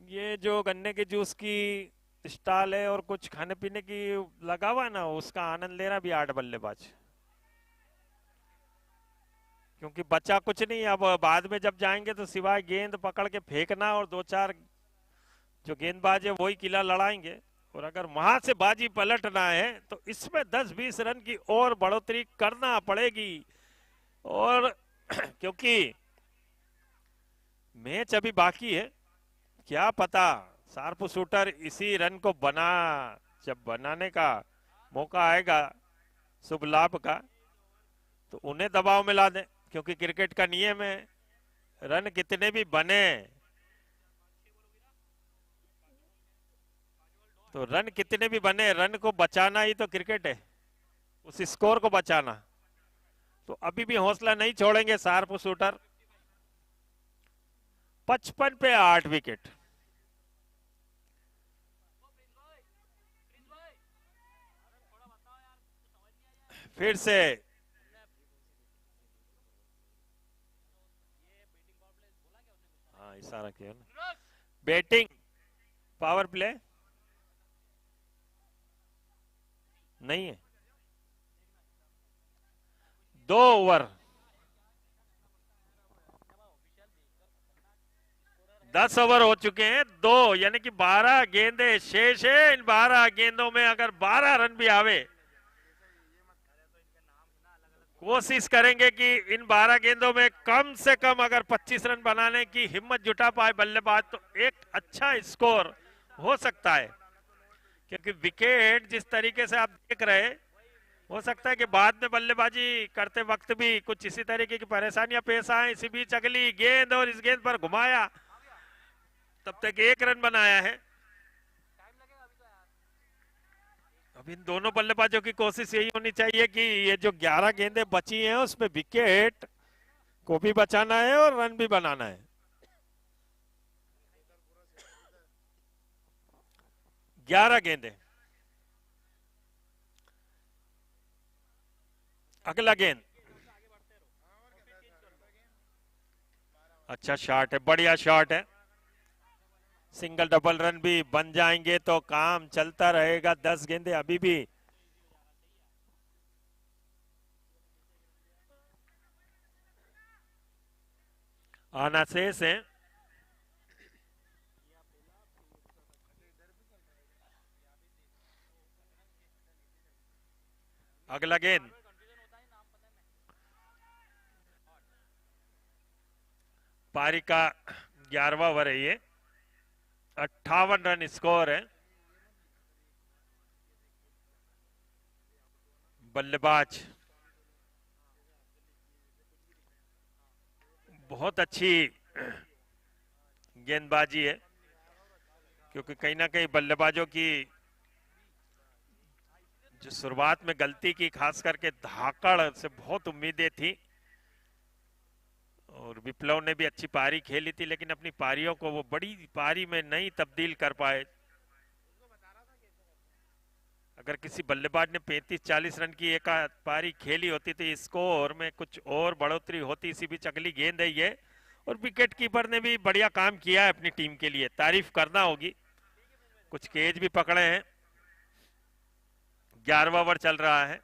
ये जो गन्ने के जूस की स्टॉल है और कुछ खाने पीने की लगा हुआ ना, उसका आनंद ले रहा भी 8 बल्लेबाज, क्योंकि बचा कुछ नहीं। अब बाद में जब जाएंगे तो सिवाय गेंद पकड़ के फेंकना और 2 4 जो गेंदबाज है वही किला लड़ाएंगे, और अगर वहां से बाजी पलटना है तो इसमें 10-20 रन की और बढ़ोतरी करना पड़ेगी। और क्योंकि मैच अभी बाकी है, क्या पता शार्प शूटर इसी रन को जब बनाने का मौका आएगा शुभ लाभ का तो उन्हें दबाव में ला दें, क्योंकि क्रिकेट का नियम है रन कितने भी बने तो रन कितने भी बने, रन को बचाना ही तो क्रिकेट है, उस स्कोर को बचाना। तो अभी भी हौसला नहीं छोड़ेंगे शार्प शूटर। 55 पे 8 विकेट। फिर से हाँ इशारा किया ना, बैटिंग पावर प्ले नहीं है, 2 ओवर 10 ओवर हो चुके हैं, 2 यानी कि 12 गेंदे शेष है। इन 12 गेंदों में अगर 12 रन भी आवे, कोशिश करेंगे कि इन 12 गेंदों में कम से कम अगर 25 रन बनाने की हिम्मत जुटा पाए बल्लेबाज तो एक अच्छा स्कोर हो सकता है। क्योंकि विकेट जिस तरीके से आप देख रहे, हो सकता है कि बाद में बल्लेबाजी करते वक्त भी कुछ इसी तरीके की परेशानियां पेश आए। इसी बीच अगली गेंद और इस गेंद पर घुमाया, तब तक 1 रन बनाया है। अब इन दोनों बल्लेबाजों की कोशिश यही होनी चाहिए कि ये जो 11 गेंदें बची हैं उसमें विकेट को भी बचाना है और रन भी बनाना है। 11 गेंदें। अगला गेंद, अच्छा शॉट है, बढ़िया शॉट है। सिंगल डबल रन भी बन जाएंगे तो काम चलता रहेगा। 10 गेंदें अभी भी आना शेष है। अगला गेंद, पारी का 11वां ओवर है ये, 58 रन स्कोर है। बल्लेबाज बहुत अच्छी गेंदबाजी है, क्योंकि कहीं ना कहीं बल्लेबाजों की जो शुरुआत में गलती की, खास करके धाकड़ से बहुत उम्मीदें थी, और विप्लव ने भी अच्छी पारी खेली थी, लेकिन अपनी पारियों को वो बड़ी पारी में नहीं तब्दील कर पाए। अगर किसी बल्लेबाज ने 35-40 रन की एक पारी खेली होती तो स्कोर में कुछ और बढ़ोतरी होती। इसी बीच अगली गेंद है ये, और विकेट कीपर ने भी बढ़िया काम किया है अपनी टीम के लिए, तारीफ करना होगी। कुछ केज भी पकड़े हैं। 11वां ओवर चल रहा है।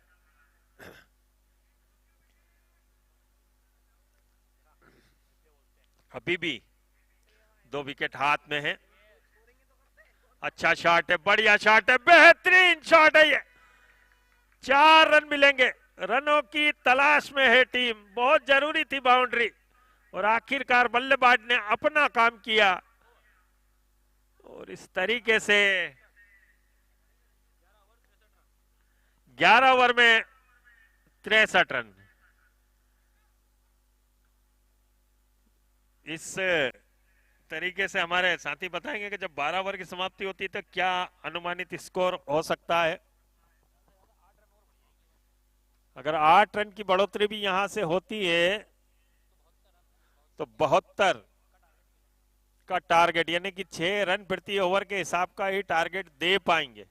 अभी भी 2 विकेट हाथ में है। अच्छा शॉट है, बढ़िया शॉट है, बेहतरीन शॉट है ये। 4 रन मिलेंगे। रनों की तलाश में है टीम, बहुत जरूरी थी बाउंड्री, और आखिरकार बल्लेबाज ने अपना काम किया। और इस तरीके से 11 ओवर में 63 रन। इस तरीके से हमारे साथी बताएंगे कि जब 12 ओवर की समाप्ति होती है तो क्या अनुमानित स्कोर हो सकता है। अगर 8 रन की बढ़ोतरी भी यहां से होती है तो 72 का टारगेट, यानी कि 6 रन प्रति ओवर के हिसाब का ही टारगेट दे पाएंगे।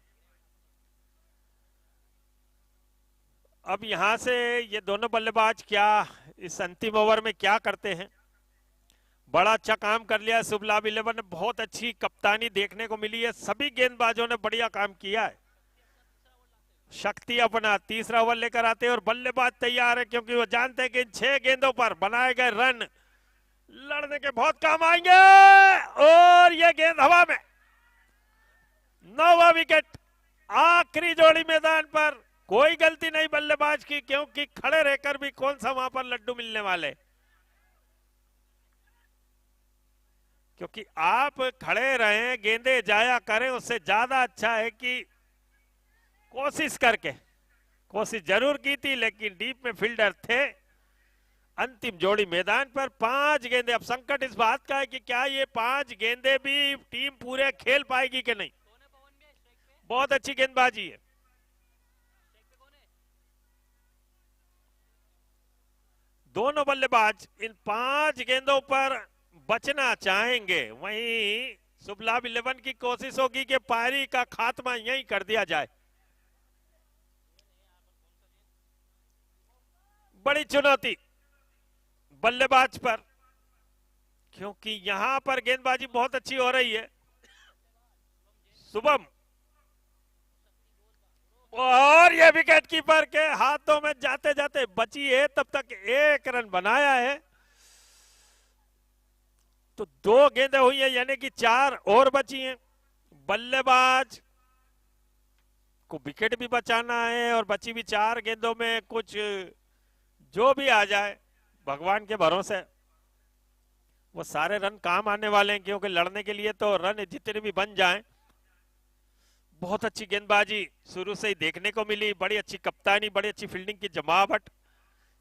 अब यहां से ये दोनों बल्लेबाज क्या इस अंतिम ओवर में क्या करते हैं। बड़ा अच्छा काम कर लिया शुभ लाभ 11 ने, बहुत अच्छी कप्तानी देखने को मिली है, सभी गेंदबाजों ने बढ़िया काम किया है। शक्ति अपना तीसरा ओवर लेकर आते हैं और बल्लेबाज तैयार है, क्योंकि वो जानते हैं कि इन 6 गेंदों पर बनाए गए रन लड़ने के बहुत काम आएंगे। और ये गेंद हवा में, 9वां विकेट। आखिरी जोड़ी मैदान पर, कोई गलती नहीं बल्लेबाज की, क्योंकि खड़े रहकर भी कौन सा वहां पर लड्डू मिलने वाले। क्योंकि आप खड़े रहें, गेंदे जाया करें, उससे ज्यादा अच्छा है कि कोशिश करके, कोशिश जरूर की थी लेकिन डीप में फील्डर थे। अंतिम जोड़ी मैदान पर 5 गेंदे। अब संकट इस बात का है कि क्या ये 5 गेंदे भी टीम पूरे खेल पाएगी कि नहीं। बहुत अच्छी गेंदबाजी है। दोनों बल्लेबाज इन 5 गेंदों पर बचना चाहेंगे। वहीं शुभ लाभ 11 की कोशिश होगी कि पारी का खात्मा यहीं कर दिया जाए। बड़ी चुनौती बल्लेबाज पर, क्योंकि यहां पर गेंदबाजी बहुत अच्छी हो रही है। शुभम, और ये विकेट कीपर के हाथों में जाते जाते बची है, तब तक 1 रन बनाया है। तो 2 गेंदें हुई है, यानी कि 4 और बची हैं। बल्लेबाज को विकेट भी बचाना है और बची भी 4 गेंदों में कुछ जो भी आ जाए भगवान के भरोसे वो सारे रन काम आने वाले हैं, क्योंकि लड़ने के लिए तो रन जितने भी बन जाएं। बहुत अच्छी गेंदबाजी शुरू से ही देखने को मिली, बड़ी अच्छी कप्तानी, बड़ी अच्छी फील्डिंग की जमावट,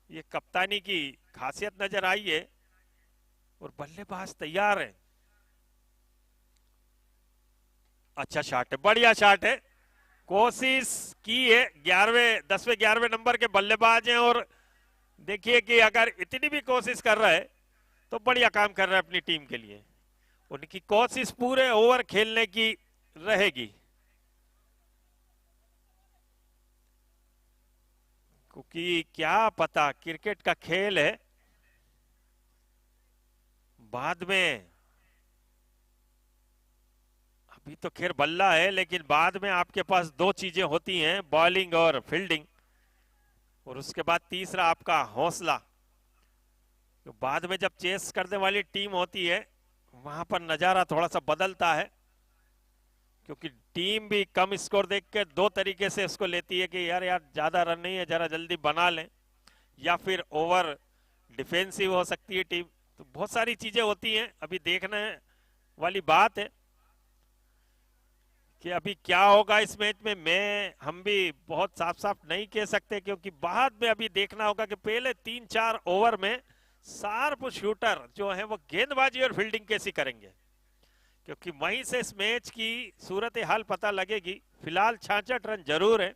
ये कप्तानी की खासियत नजर आई है। और बल्लेबाज तैयार है। अच्छा शॉट है, बढ़िया शॉट है, कोशिश की है। 10वें 11वें नंबर के बल्लेबाज हैं और देखिए कि अगर इतनी भी कोशिश कर रहा है तो बढ़िया काम कर रहा है अपनी टीम के लिए। उनकी कोशिश पूरे ओवर खेलने की रहेगी, क्योंकि क्या पता, क्रिकेट का खेल है, बाद में, अभी तो खैर बल्ला है लेकिन बाद में आपके पास 2 चीजें होती हैं, बॉलिंग और फील्डिंग, और उसके बाद तीसरा आपका हौसला। तो बाद में जब चेस करने वाली टीम होती है वहां पर नजारा थोड़ा सा बदलता है, क्योंकि टीम भी कम स्कोर देख के 2 तरीके से इसको लेती है कि यार ज्यादा रन नहीं है, जरा जल्दी बना लें, या फिर ओवर डिफेंसिव हो सकती है टीम। तो बहुत सारी चीजें होती हैं, अभी देखने वाली बात है कि अभी क्या होगा इस मैच में। हम भी बहुत साफ साफ नहीं कह सकते, क्योंकि बाद में अभी देखना होगा कि पहले 3-4 ओवर में शार्प शूटर जो है वो गेंदबाजी और फील्डिंग कैसी करेंगे, क्योंकि वहीं से इस मैच की सूरत हाल पता लगेगी। फिलहाल 66 रन जरूर है,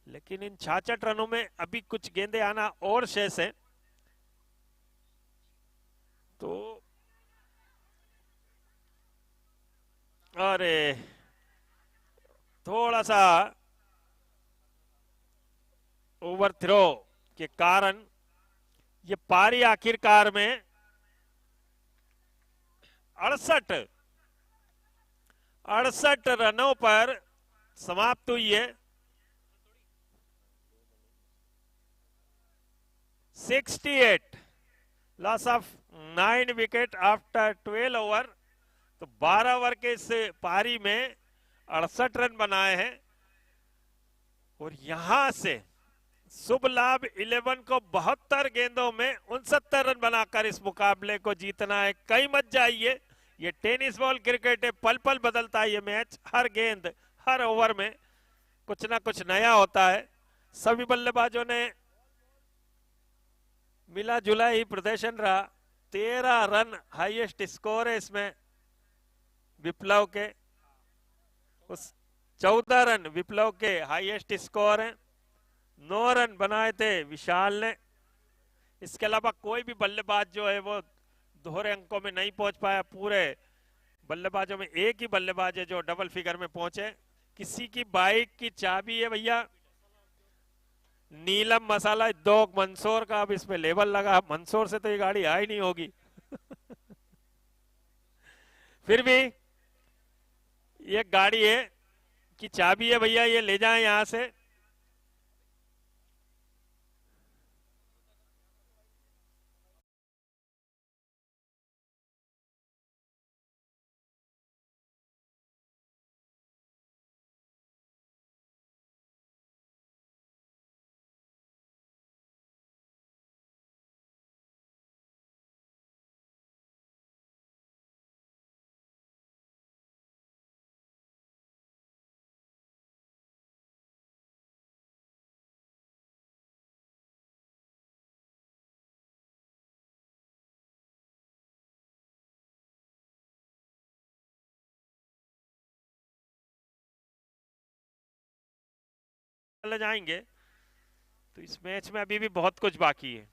लेकिन इन 66 रनों में अभी कुछ गेंदे आना और शेष है। तो अरे थोड़ा सा ओवर थ्रो के कारण ये पारी आखिरकार में 68 रनों पर समाप्त हुई है। 68, loss of 9 wicket after 12 over. तो 12 ओवर के इस पारी में 68 रन बनाए हैं, और यहां से शुभ लाभ 11 को 72 गेंदों में 69 रन बनाकर इस मुकाबले को जीतना है। कहीं मत जाइए, ये टेनिस बॉल क्रिकेट है, पल पल बदलता है ये मैच, हर गेंद हर ओवर में कुछ ना कुछ नया होता है। सभी बल्लेबाजों ने मिला जुला ही प्रदर्शन रहा। 13 रन हाईएस्ट स्कोर है इसमें विप्लव के, उस 14 रन विप्लव के हाईएस्ट स्कोर है। 9 रन बनाए थे विशाल ने। इसके अलावा कोई भी बल्लेबाज जो है वो दोहरे अंकों में नहीं पहुंच पाया। पूरे बल्लेबाजों में एक ही बल्लेबाज है जो डबल फिगर में पहुंचे। किसी की बाइक की चाबी है भैया, नीलम मसाला उद्योग मंदसौर का, अब इसमें लेबल लगा। मंदसौर से तो ये गाड़ी आई नहीं होगी फिर भी ये गाड़ी है कि चाबी है भैया, ये ले जाएं यहां से। ले जाएंगे तो इस मैच में अभी भी बहुत कुछ बाकी है।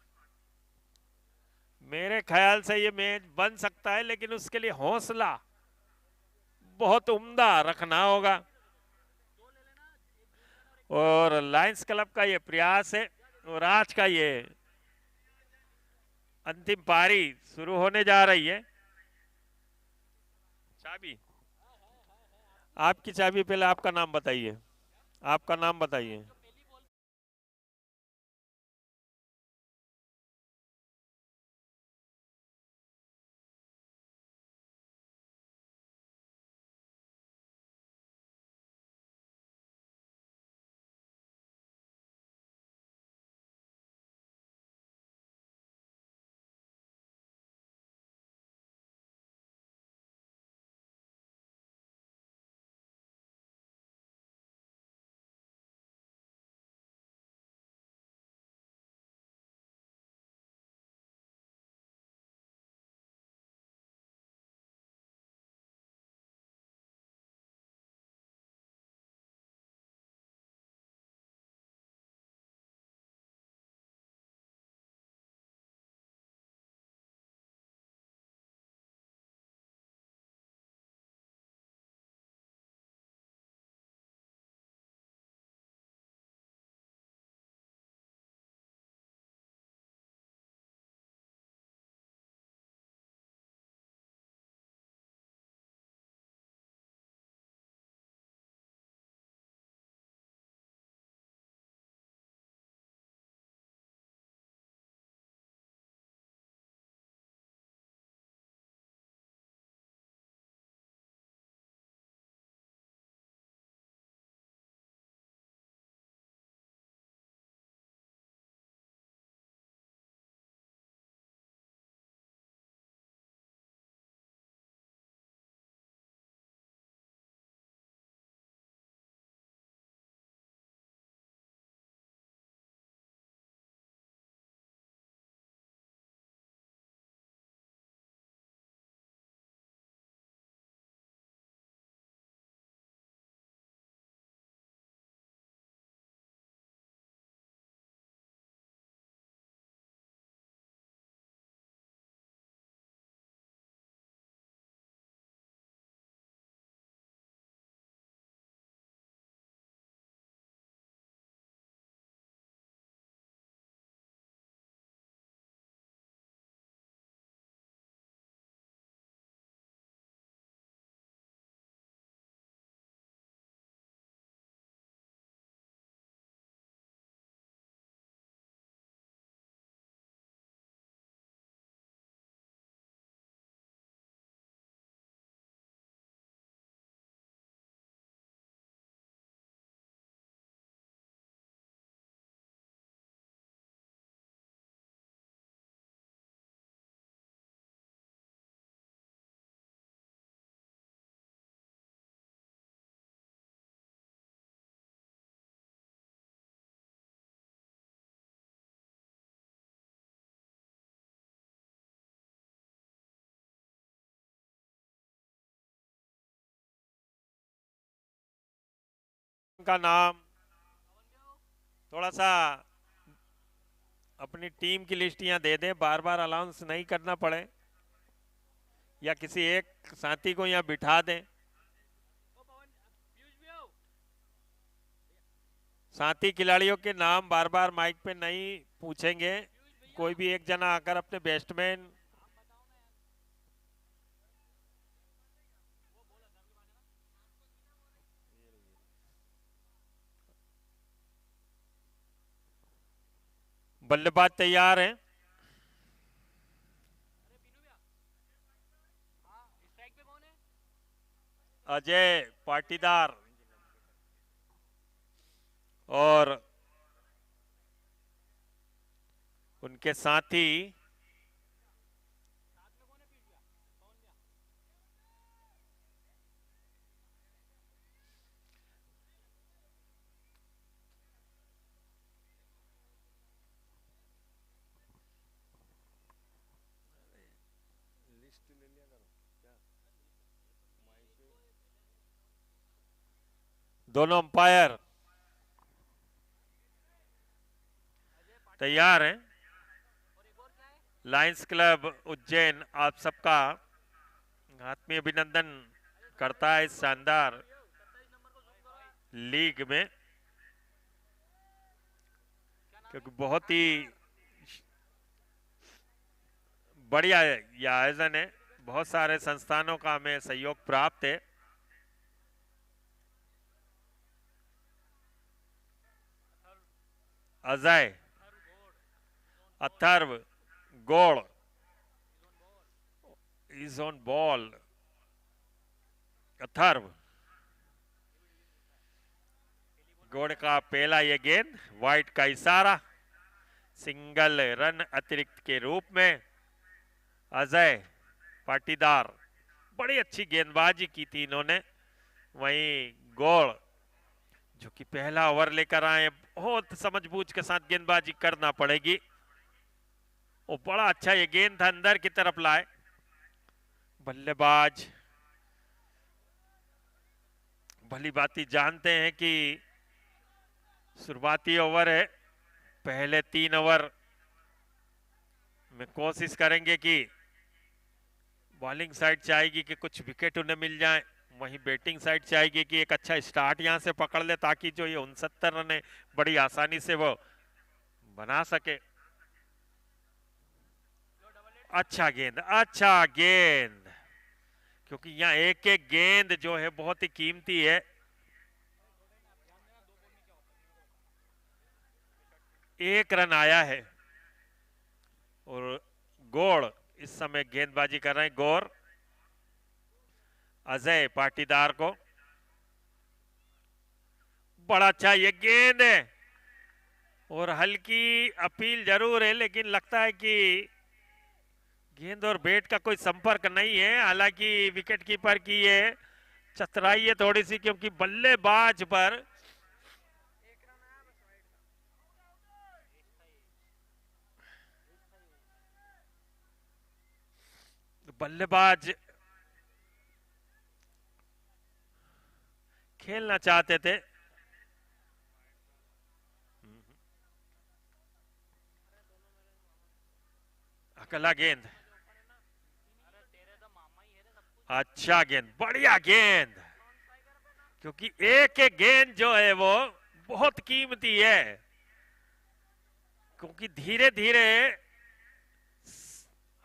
मेरे ख्याल से ये मैच बन सकता है, लेकिन उसके लिए हौसला बहुत उम्दा रखना होगा। और लायंस क्लब का ये प्रयास है और आज का ये अंतिम पारी शुरू होने जा रही है। चाबी, आपकी चाबी, पहले आपका नाम बताइए, आपका नाम बताइए। का नाम थोड़ा सा अपनी टीम की लिस्ट यहाँ दे दें, बार बार अनाउंस नहीं करना पड़े, या किसी एक साथी को यहाँ बिठा दें। साथी खिलाड़ियों के नाम बार बार माइक पे नहीं पूछेंगे, कोई भी एक जना आकर अपने बैट्समैन बल्लेबाज तैयार हैं। अजय पाटीदार और उनके साथी दोनों अंपायर तैयार हैं। लायंस क्लब उज्जैन आप सबका आत्मीय अभिनंदन करता है इस शानदार लीग में, क्योंकि बहुत ही बढ़िया यह आयोजन है। बहुत सारे संस्थानों का हमें सहयोग प्राप्त है। Ajay Atharva Gaur is on ball. Atharva Gaur का पहला ये गेंद, वाइट का इशारा, सिंगल रन अतिरिक्त के रूप में। अजय पाटीदार बड़ी अच्छी गेंदबाजी की थी इन्होंने। वहीं गौड़ जो कि पहला ओवर लेकर आए, बहुत समझबूझ के साथ गेंदबाजी करना पड़ेगी। वो बड़ा अच्छा ये गेंद था, अंदर की तरफ लाए। बल्लेबाज भली बाती जानते हैं कि शुरुआती ओवर है, पहले 3 ओवर में कोशिश करेंगे कि बॉलिंग साइड चाहेगी कि कुछ विकेट उन्हें मिल जाए, वहीं बैटिंग साइड चाहेगी कि एक अच्छा स्टार्ट यहां से पकड़ ले, ताकि जो ये 69 रन है बड़ी आसानी से वो बना सके। अच्छा गेंद, अच्छा गेंद, क्योंकि यहाँ एक एक गेंद जो है बहुत ही कीमती है। एक रन आया है और गौड़ इस समय गेंदबाजी कर रहे हैं। गौड़ अजय पाटीदार को, बड़ा अच्छा ये गेंद है और हल्की अपील जरूर है, लेकिन लगता है कि गेंद और बैट का कोई संपर्क नहीं है। हालांकि विकेट कीपर की ये चतुराई है थोड़ी सी, क्योंकि बल्लेबाज पर बल्लेबाज खेलना चाहते थे। अगला गेंद, अच्छा गेंद, बढ़िया गेंद, क्योंकि एक एक गेंद जो है वो बहुत कीमती है, क्योंकि धीरे धीरे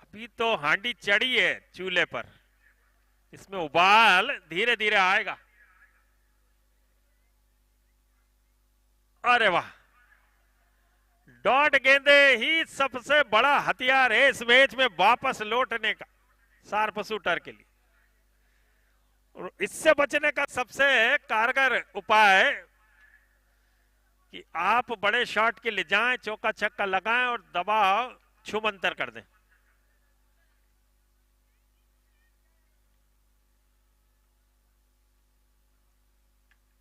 अभी तो हांडी चढ़ी है चूल्हे पर, इसमें उबाल धीरे धीरे आएगा। अरे वाह, डॉट गेंदे ही सबसे बड़ा हथियार है इस मैच में वापस लौटने का शार्प शूटर के लिए। और इससे बचने का सबसे कारगर उपाय कि आप बड़े शॉट के लिए जाएं, चौका छक्का लगाएं और दबाव छुमंतर कर दें।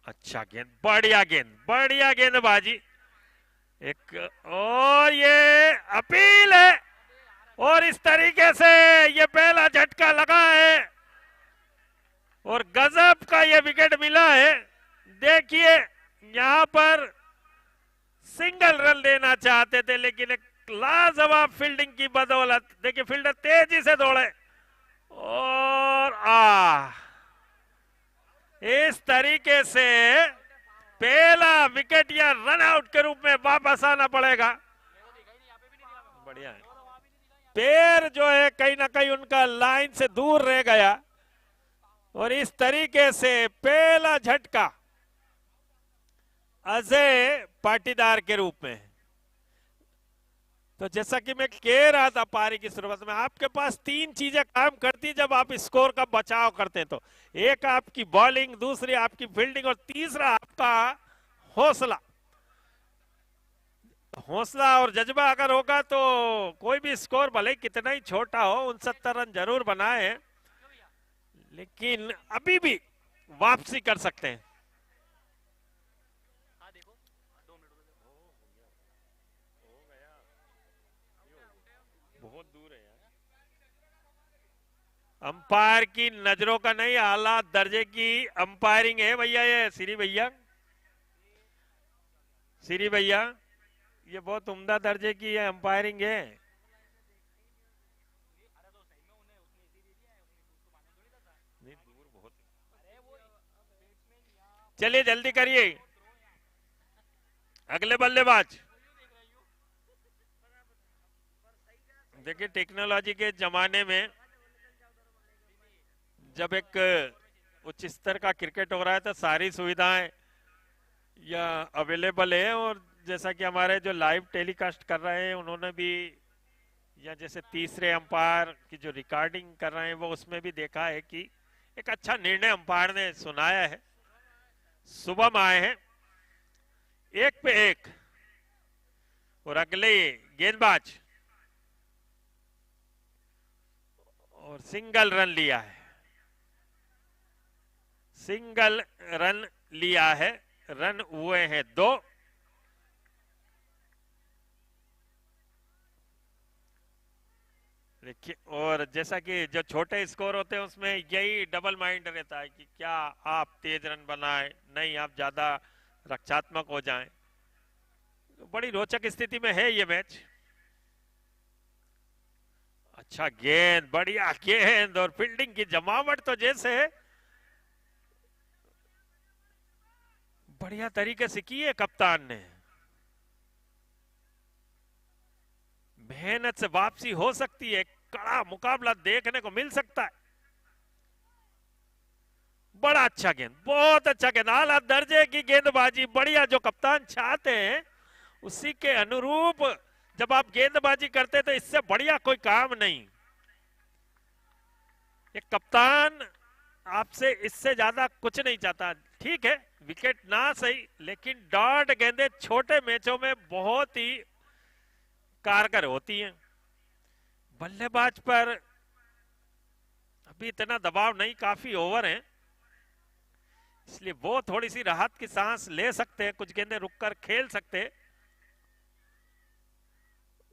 अच्छा गेंद, बढ़िया गेंद, बढ़िया गेंदबाजी, एक और ये अपील है, और इस तरीके से ये पहला झटका लगा है और गजब का ये विकेट मिला है। देखिए यहां पर सिंगल रन लेना चाहते थे, लेकिन एक लाजवाब फील्डिंग की बदौलत देखिए फील्डर तेजी से दौड़े और इस तरीके से पहला विकेट या रन आउट के रूप में वापस आना पड़ेगा। बढ़िया है, पैर जो है कहीं ना कहीं उनका लाइन से दूर रह गया और इस तरीके से पहला झटका अजय पाटीदार के रूप में। तो जैसा कि मैं कह रहा था पारी की शुरुआत में, आपके पास तीन चीजें काम करती जब आप स्कोर का बचाव करते हैं। तो एक आपकी बॉलिंग, दूसरी आपकी फील्डिंग और तीसरा आपका हौसला। हौसला और जज्बा अगर होगा तो कोई भी स्कोर भले कितना ही छोटा हो 69 रन जरूर बनाए, लेकिन अभी भी वापसी कर सकते हैं। बहुत दूर है यार, अंपायर की नजरों का नहीं, आला दर्जे की अंपायरिंग है भैया। ये श्री भैया, श्री भैया, ये बहुत उम्दा दर्जे की है अंपायरिंग है। दूर बहुत, चलिए जल्दी करिए, अगले बल्लेबाज। देखिए टेक्नोलॉजी के जमाने में जब एक उच्च स्तर का क्रिकेट हो रहा है तो सारी सुविधाएं या अवेलेबल है, और जैसा कि हमारे जो लाइव टेलीकास्ट कर रहे हैं उन्होंने भी, या जैसे तीसरे अंपायर की जो रिकॉर्डिंग कर रहे हैं वो उसमें भी देखा है कि एक अच्छा निर्णय अंपायर ने सुनाया है। शुभम आए हैं एक पे एक और अगले गेंदबाज और सिंगल रन लिया है, सिंगल रन लिया है, रन हुए हैं 2। देखिए, और जैसा कि जो छोटे स्कोर होते हैं उसमें यही डबल माइंड रहता है कि क्या आप तेज रन बनाएं, नहीं आप ज्यादा रक्षात्मक हो जाएं। तो बड़ी रोचक स्थिति में है ये मैच। अच्छा गेंद, बढ़िया गेंद और फील्डिंग की जमावट तो जैसे बढ़िया तरीके से की है कप्तान ने। मेहनत से वापसी हो सकती है, कड़ा मुकाबला देखने को मिल सकता है। बड़ा अच्छा गेंद, बहुत अच्छा गेंद, आला दर्जे की गेंदबाजी, बढ़िया। जो कप्तान चाहते हैं उसी के अनुरूप जब आप गेंदबाजी करते तो इससे बढ़िया कोई काम नहीं। एक कप्तान आपसे इससे ज्यादा कुछ नहीं चाहता। ठीक है विकेट ना सही, लेकिन डॉट गेंदें छोटे मैचों में बहुत ही कारगर होती हैं। बल्लेबाज पर अभी इतना दबाव नहीं, काफी ओवर है, इसलिए वो थोड़ी सी राहत की सांस ले सकते हैं, कुछ गेंदें रुककर खेल सकते हैं।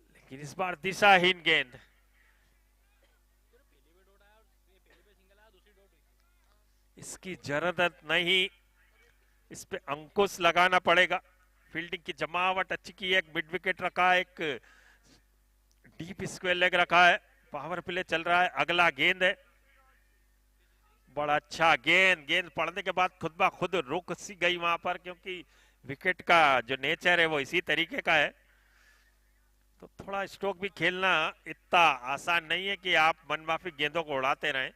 लेकिन इस बार दिशाहीन गेंद, इसकी जरूरत नहीं, इस पे अंकुश लगाना पड़ेगा। फील्डिंग की जमावट अच्छी की है, एक मिड विकेट रखा है, एक डीप स्क्वायर लेग रखा है, पावर प्ले चल रहा है। अगला गेंद है, बड़ा अच्छा गेंद, गेंद पड़ने के बाद खुद ब खुद रुक सी गई वहां पर, क्योंकि विकेट का जो नेचर है वो इसी तरीके का है। तो थोड़ा स्ट्रोक भी खेलना इतना आसान नहीं है कि आप मनमाफी गेंदों को उड़ाते रहें।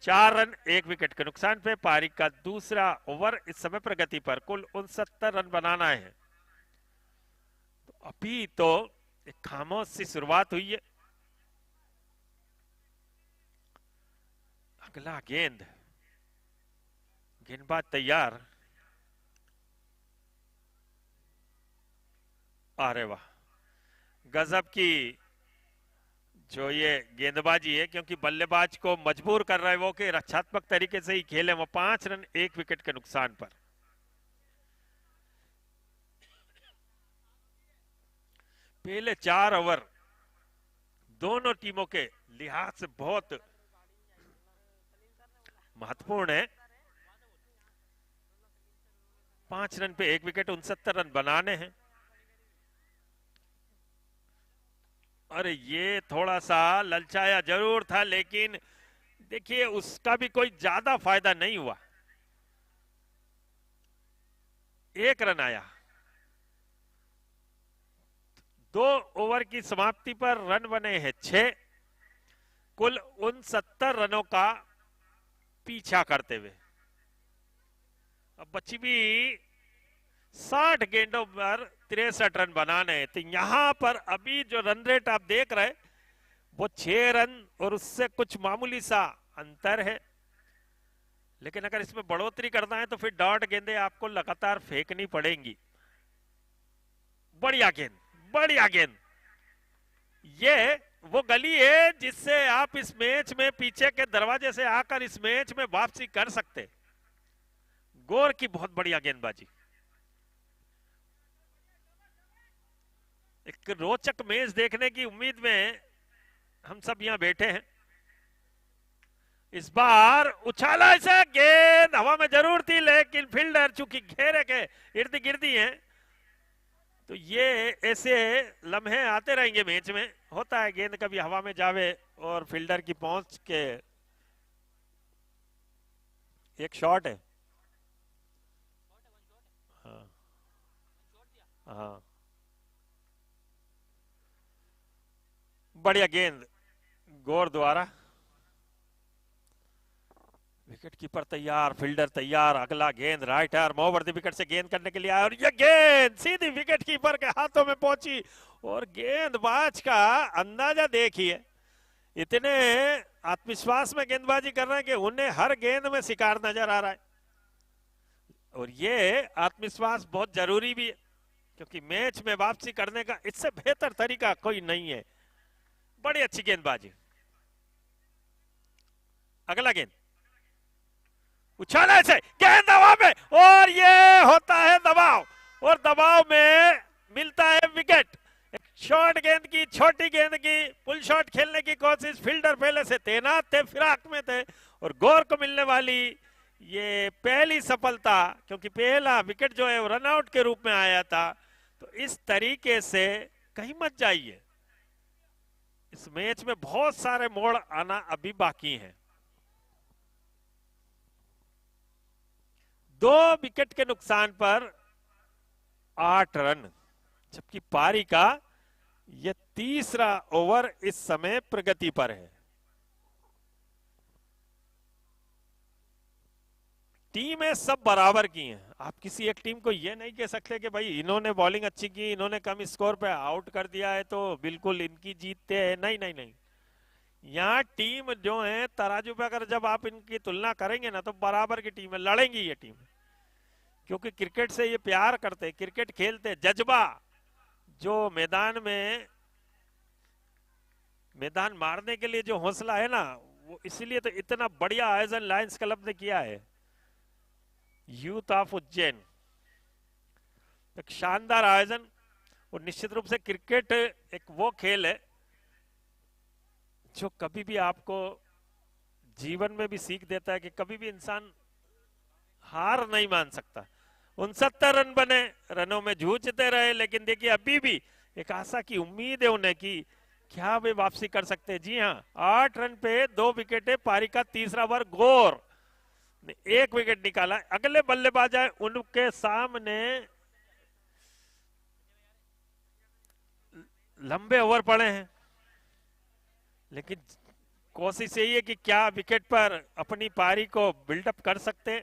4 रन 1 विकेट के नुकसान पे पारी का दूसरा ओवर इस समय प्रगति पर, कुल 69 रन बनाना है। तो अभी तो एक खामोश सी शुरुआत हुई है। अगला गेंद, गेंदबाज तैयार, अरे वाह, गजब की जो ये गेंदबाजी है, क्योंकि बल्लेबाज को मजबूर कर रहा है वो कि रक्षात्मक तरीके से ही खेले। वो 5 रन 1 विकेट के नुकसान पर। पहले 4 ओवर दोनों टीमों के लिहाज से बहुत महत्वपूर्ण है। 5 रन पे 1 विकेट, 69 रन बनाने हैं। अरे ये थोड़ा सा ललचाया जरूर था, लेकिन देखिए उसका भी कोई ज्यादा फायदा नहीं हुआ। 1 रन आया। 2 ओवर की समाप्ति पर रन बने हैं 6, कुल 69 रनों का पीछा करते हुए। अब बची भी 60 गेंदों पर 63 रन बनाने हैं। तो यहां पर अभी जो रन रेट आप देख रहे वो 6 रन और उससे कुछ मामूली सा अंतर है। लेकिन अगर इसमें बढ़ोतरी करना है तो फिर डॉट गेंदें आपको लगातार फेंकनी पड़ेंगी। बढ़िया गेंद, बढ़िया गेंद। ये वो गली है जिससे आप इस मैच में पीछे के दरवाजे से आकर इस मैच में वापसी कर सकते। गौर की बहुत बढ़िया गेंदबाजी। एक रोचक मैच देखने की उम्मीद में हम सब यहां बैठे हैं। इस बार उछाला ऐसा, गेंद हवा में जरूर थी, लेकिन फील्डर चूंकि घेरे के इर्द गिर्द ही है, तो ये ऐसे लम्हे आते रहेंगे मैच में। होता है गेंद कभी हवा में जावे और फील्डर की पहुंच के। एक शॉट है। हाँ हाँ, बढ़िया गेंद गौर द्वारा। विकेट कीपर तैयार, फील्डर तैयार। अगला गेंद right arm over the wicket से गेंद करने के लिए आया और यह गेंद सीधी विकेट कीपर के हाथों में पहुंची। और गेंदबाज का अंदाजा देखिए, इतने आत्मविश्वास में गेंदबाजी कर रहे हैं कि उन्हें हर गेंद में शिकार नजर आ रहा है। और ये आत्मविश्वास बहुत जरूरी भी है, क्योंकि मैच में वापसी करने का इससे बेहतर तरीका कोई नहीं है। बड़ी अच्छी गेंदबाजी। अगला गेंद उछाला से, गेंद दबाव में और ये होता है दबाव, और दबाव में मिलता है विकेट। एक शॉर्ट गेंद की, छोटी गेंद की पुल शॉट खेलने की कोशिश। फील्डर पहले से तैनात थे, फिराक में थे, और गौर को मिलने वाली ये पहली सफलता, क्योंकि पहला विकेट जो है वो रनआउट के रूप में आया था। तो इस तरीके से कहीं मत जाइए, इस मैच में बहुत सारे मोड़ आना अभी बाकी हैं। 2 विकेट के नुकसान पर 8 रन, जबकि पारी का यह तीसरा ओवर इस समय प्रगति पर है। टीमें सब बराबर की हैं। आप किसी एक टीम को यह नहीं कह सकते कि भाई इन्होंने बॉलिंग अच्छी की, इन्होंने कम स्कोर पे आउट कर दिया है तो बिल्कुल इनकी जीतते हैं। नहीं नहीं नहीं, यहाँ टीम जो है तराजू पे अगर जब आप इनकी तुलना करेंगे ना, तो बराबर की टीम है, लड़ेंगी ये टीम, क्योंकि क्रिकेट से ये प्यार करते, क्रिकेट खेलते। जज्बा जो मैदान मारने के लिए जो हौसला है ना, वो इसलिए तो इतना बढ़िया आयोजन लायंस क्लब ने किया है। यूथ ऑफ उज्जैन, एक शानदार आयोजन। और निश्चित रूप से क्रिकेट एक वो खेल है जो कभी भी आपको जीवन में भी सीख देता है कि कभी भी इंसान हार नहीं मान सकता। 69 रन बने, रनों में जूझते रहे, लेकिन देखिए अभी भी एक आशा की उम्मीद है उन्हें कि क्या वे वापसी कर सकते हैं। जी हाँ, 8 रन पे 2 विकेटें, पारी का तीसरा ओवर। गौर ने 1 विकेट निकाला। अगले बल्लेबाज आए, उनके सामने लंबे ओवर पड़े हैं, लेकिन कोशिश यही है कि क्या विकेट पर अपनी पारी को बिल्डअप कर सकते।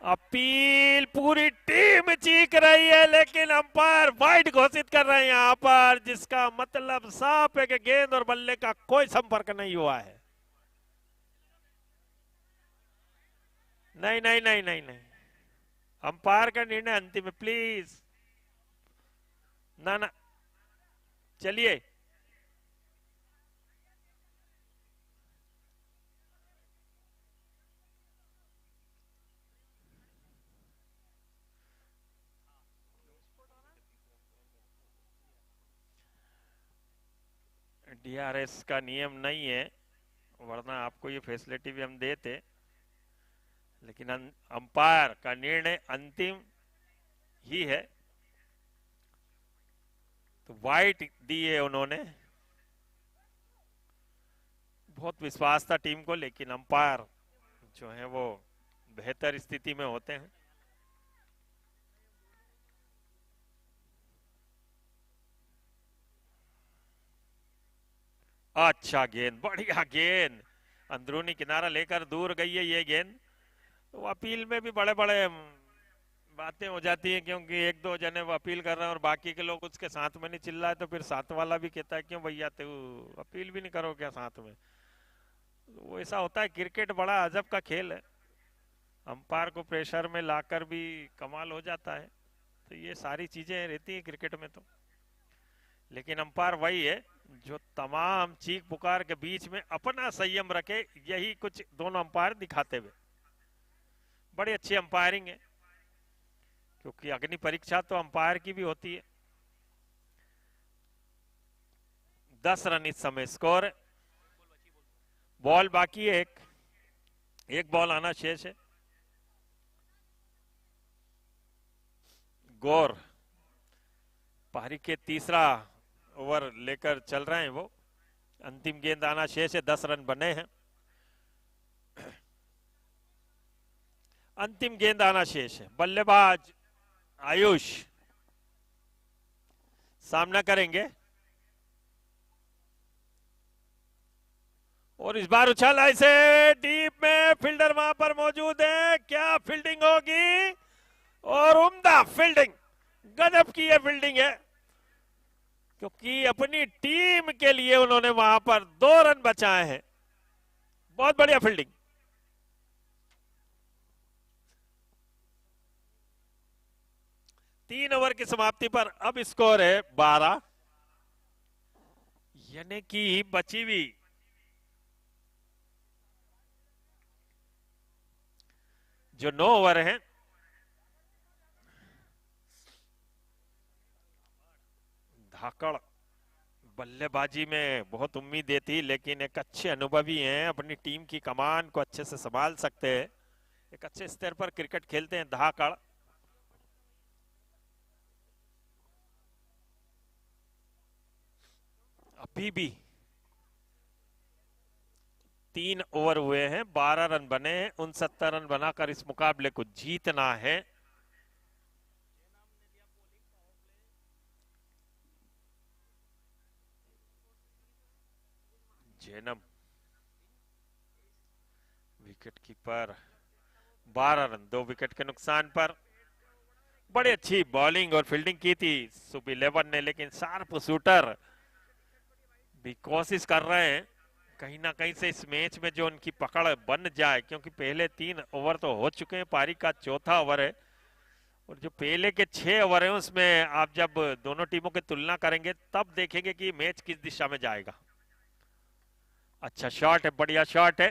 अपील पूरी टीम चीख रही है, लेकिन अंपायर वाइड घोषित कर रहे हैं यहां पर, जिसका मतलब साफ है कि गेंद और बल्ले का कोई संपर्क नहीं हुआ है। नहीं नहीं नहीं नहीं नहीं, अंपायर का निर्णय अंतिम है, प्लीज। ना ना, चलिए। डीआरएस का नियम नहीं है, वरना आपको ये फैसिलिटी भी हम देते। लेकिन अंपायर का निर्णय अंतिम ही है। तो वाइट दिए उन्होंने। बहुत विश्वास था टीम को, लेकिन अंपायर जो है वो बेहतर स्थिति में होते हैं। अच्छा गेंद, बढ़िया गेंद, अंदरूनी किनारा लेकर दूर गई है ये गेंद। तो अपील में भी बड़े बड़े बातें हो जाती हैं, क्योंकि एक दो जने वो अपील कर रहे हैं और बाकी के लोग उसके साथ में नहीं चिल्ला रहे, तो फिर साथ वाला भी कहता है क्यों भैया तू अपील भी नहीं करो क्या साथ में। वो ऐसा होता है, क्रिकेट बड़ा अजब का खेल है, अंपायर को प्रेशर में लाकर भी कमाल हो जाता है। तो ये सारी चीजें रहती है क्रिकेट में तो। लेकिन अंपायर वही है जो तमाम चीख पुकार के बीच में अपना संयम रखे, यही कुछ दोनों अंपायर दिखाते हुए। बड़ी अच्छी अंपायरिंग है, क्योंकि अग्नि परीक्षा तो अंपायर की भी होती है। 10 रन इस समय स्कोर। बॉल बाकी है, एक बॉल आना शेष है। गौर पारी के तीसरा ओवर लेकर चल रहे हैं वो। अंतिम गेंद आना शेष है, 10 रन बने हैं। अंतिम गेंद आना शेष है। बल्लेबाज आयुष सामना करेंगे और इस बार उछाला इसे डीप में, फील्डर वहां पर मौजूद है। क्या फील्डिंग होगी, और उम्दा फील्डिंग, गजब की ये फील्डिंग है, क्योंकि अपनी टीम के लिए उन्होंने वहां पर 2 रन बचाए हैं। बहुत बढ़िया फील्डिंग। तीन ओवर की समाप्ति पर अब स्कोर है 12, यानी कि बची हुई जो 9 ओवर हैं, धाकड़ बल्लेबाजी में बहुत उम्मीद थी, लेकिन एक अच्छे अनुभवी हैं, अपनी टीम की कमान को अच्छे से संभाल सकते हैं, एक अच्छे स्तर पर क्रिकेट खेलते हैं धाकड़। अभी भी 3 ओवर हुए हैं, 12 रन बने हैं, 69 रन बनाकर इस मुकाबले को जीतना है। Jainam wicket keeper, 12 run 2 wicket के नुकसान पर। बड़ी अच्छी बॉलिंग और फील्डिंग की थी सुबह 11 ने, लेकिन शार्प शूटर भी कोशिश कर रहे हैं कहीं ना कहीं से इस मैच में जो उनकी पकड़ बन जाए, क्योंकि पहले 3 ओवर तो हो चुके हैं, पारी का चौथा ओवर है, और जो पहले के 6 ओवर हैं उसमें आप जब दोनों टीमों की तुलना करेंगे तब देखेंगे कि मैच किस दिशा में जाएगा। अच्छा शॉट है, बढ़िया शॉट है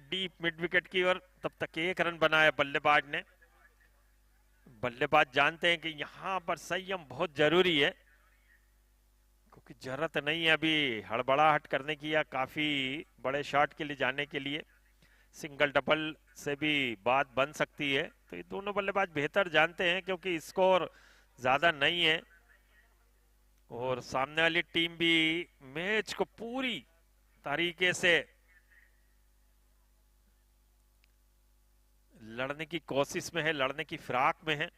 डीप मिड विकेट की ओर। तब तक 1 रन बनाया बल्लेबाज ने। बल्लेबाज जानते हैं कि यहां पर संयम बहुत जरूरी है, क्योंकि जरूरत नहीं है अभी हड़बड़ाहट करने की या काफी बड़े शॉट के लिए जाने के लिए। सिंगल डबल से भी बात बन सकती है, तो ये दोनों बल्लेबाज बेहतर जानते हैं, क्योंकि स्कोर ज्यादा नहीं है और सामने वाली टीम भी मैच को पूरी तरीके से लड़ने की कोशिश में है, लड़ने की फिराक में है।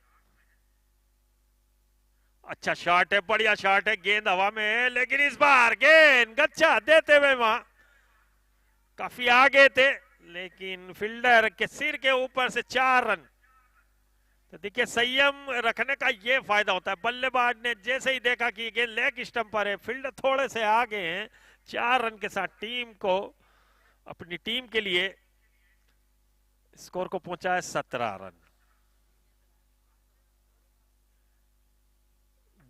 अच्छा शॉट है, बढ़िया शॉट है, गेंद हवा में है, लेकिन इस बार गेंद गच्चा देते हुए वहां काफी आगे थे, लेकिन फील्डर के सिर के ऊपर से 4 रन। तो देखिए संयम रखने का ये फायदा होता है। बल्लेबाज ने जैसे ही देखा कि गेंद लेग स्टंप पर है, फील्डर थोड़े से आगे हैं, 4 रन के साथ टीम को, अपनी टीम के लिए स्कोर को पहुंचा है 17 रन।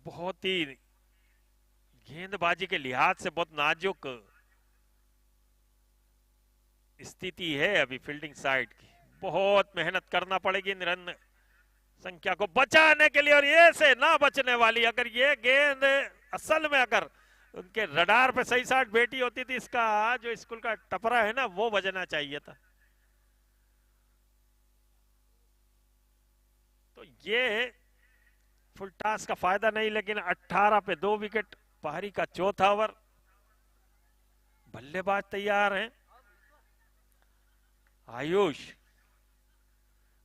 बहुत ही गेंदबाजी के लिहाज से बहुत नाजुक स्थिति है अभी फील्डिंग साइड की। बहुत मेहनत करना पड़ेगी रन संख्या को बचाने के लिए, और ये से ना बचने वाली, अगर ये गेंद असल में अगर उनके रडार पे सही साइड बैठी होती थी, इसका जो स्कूल का टपरा है ना वो बजना चाहिए था। तो ये फुल टॉस का फायदा नहीं, लेकिन 18 पे 2 विकेट। पारी का चौथा ओवर, बल्लेबाज तैयार हैं। आयुष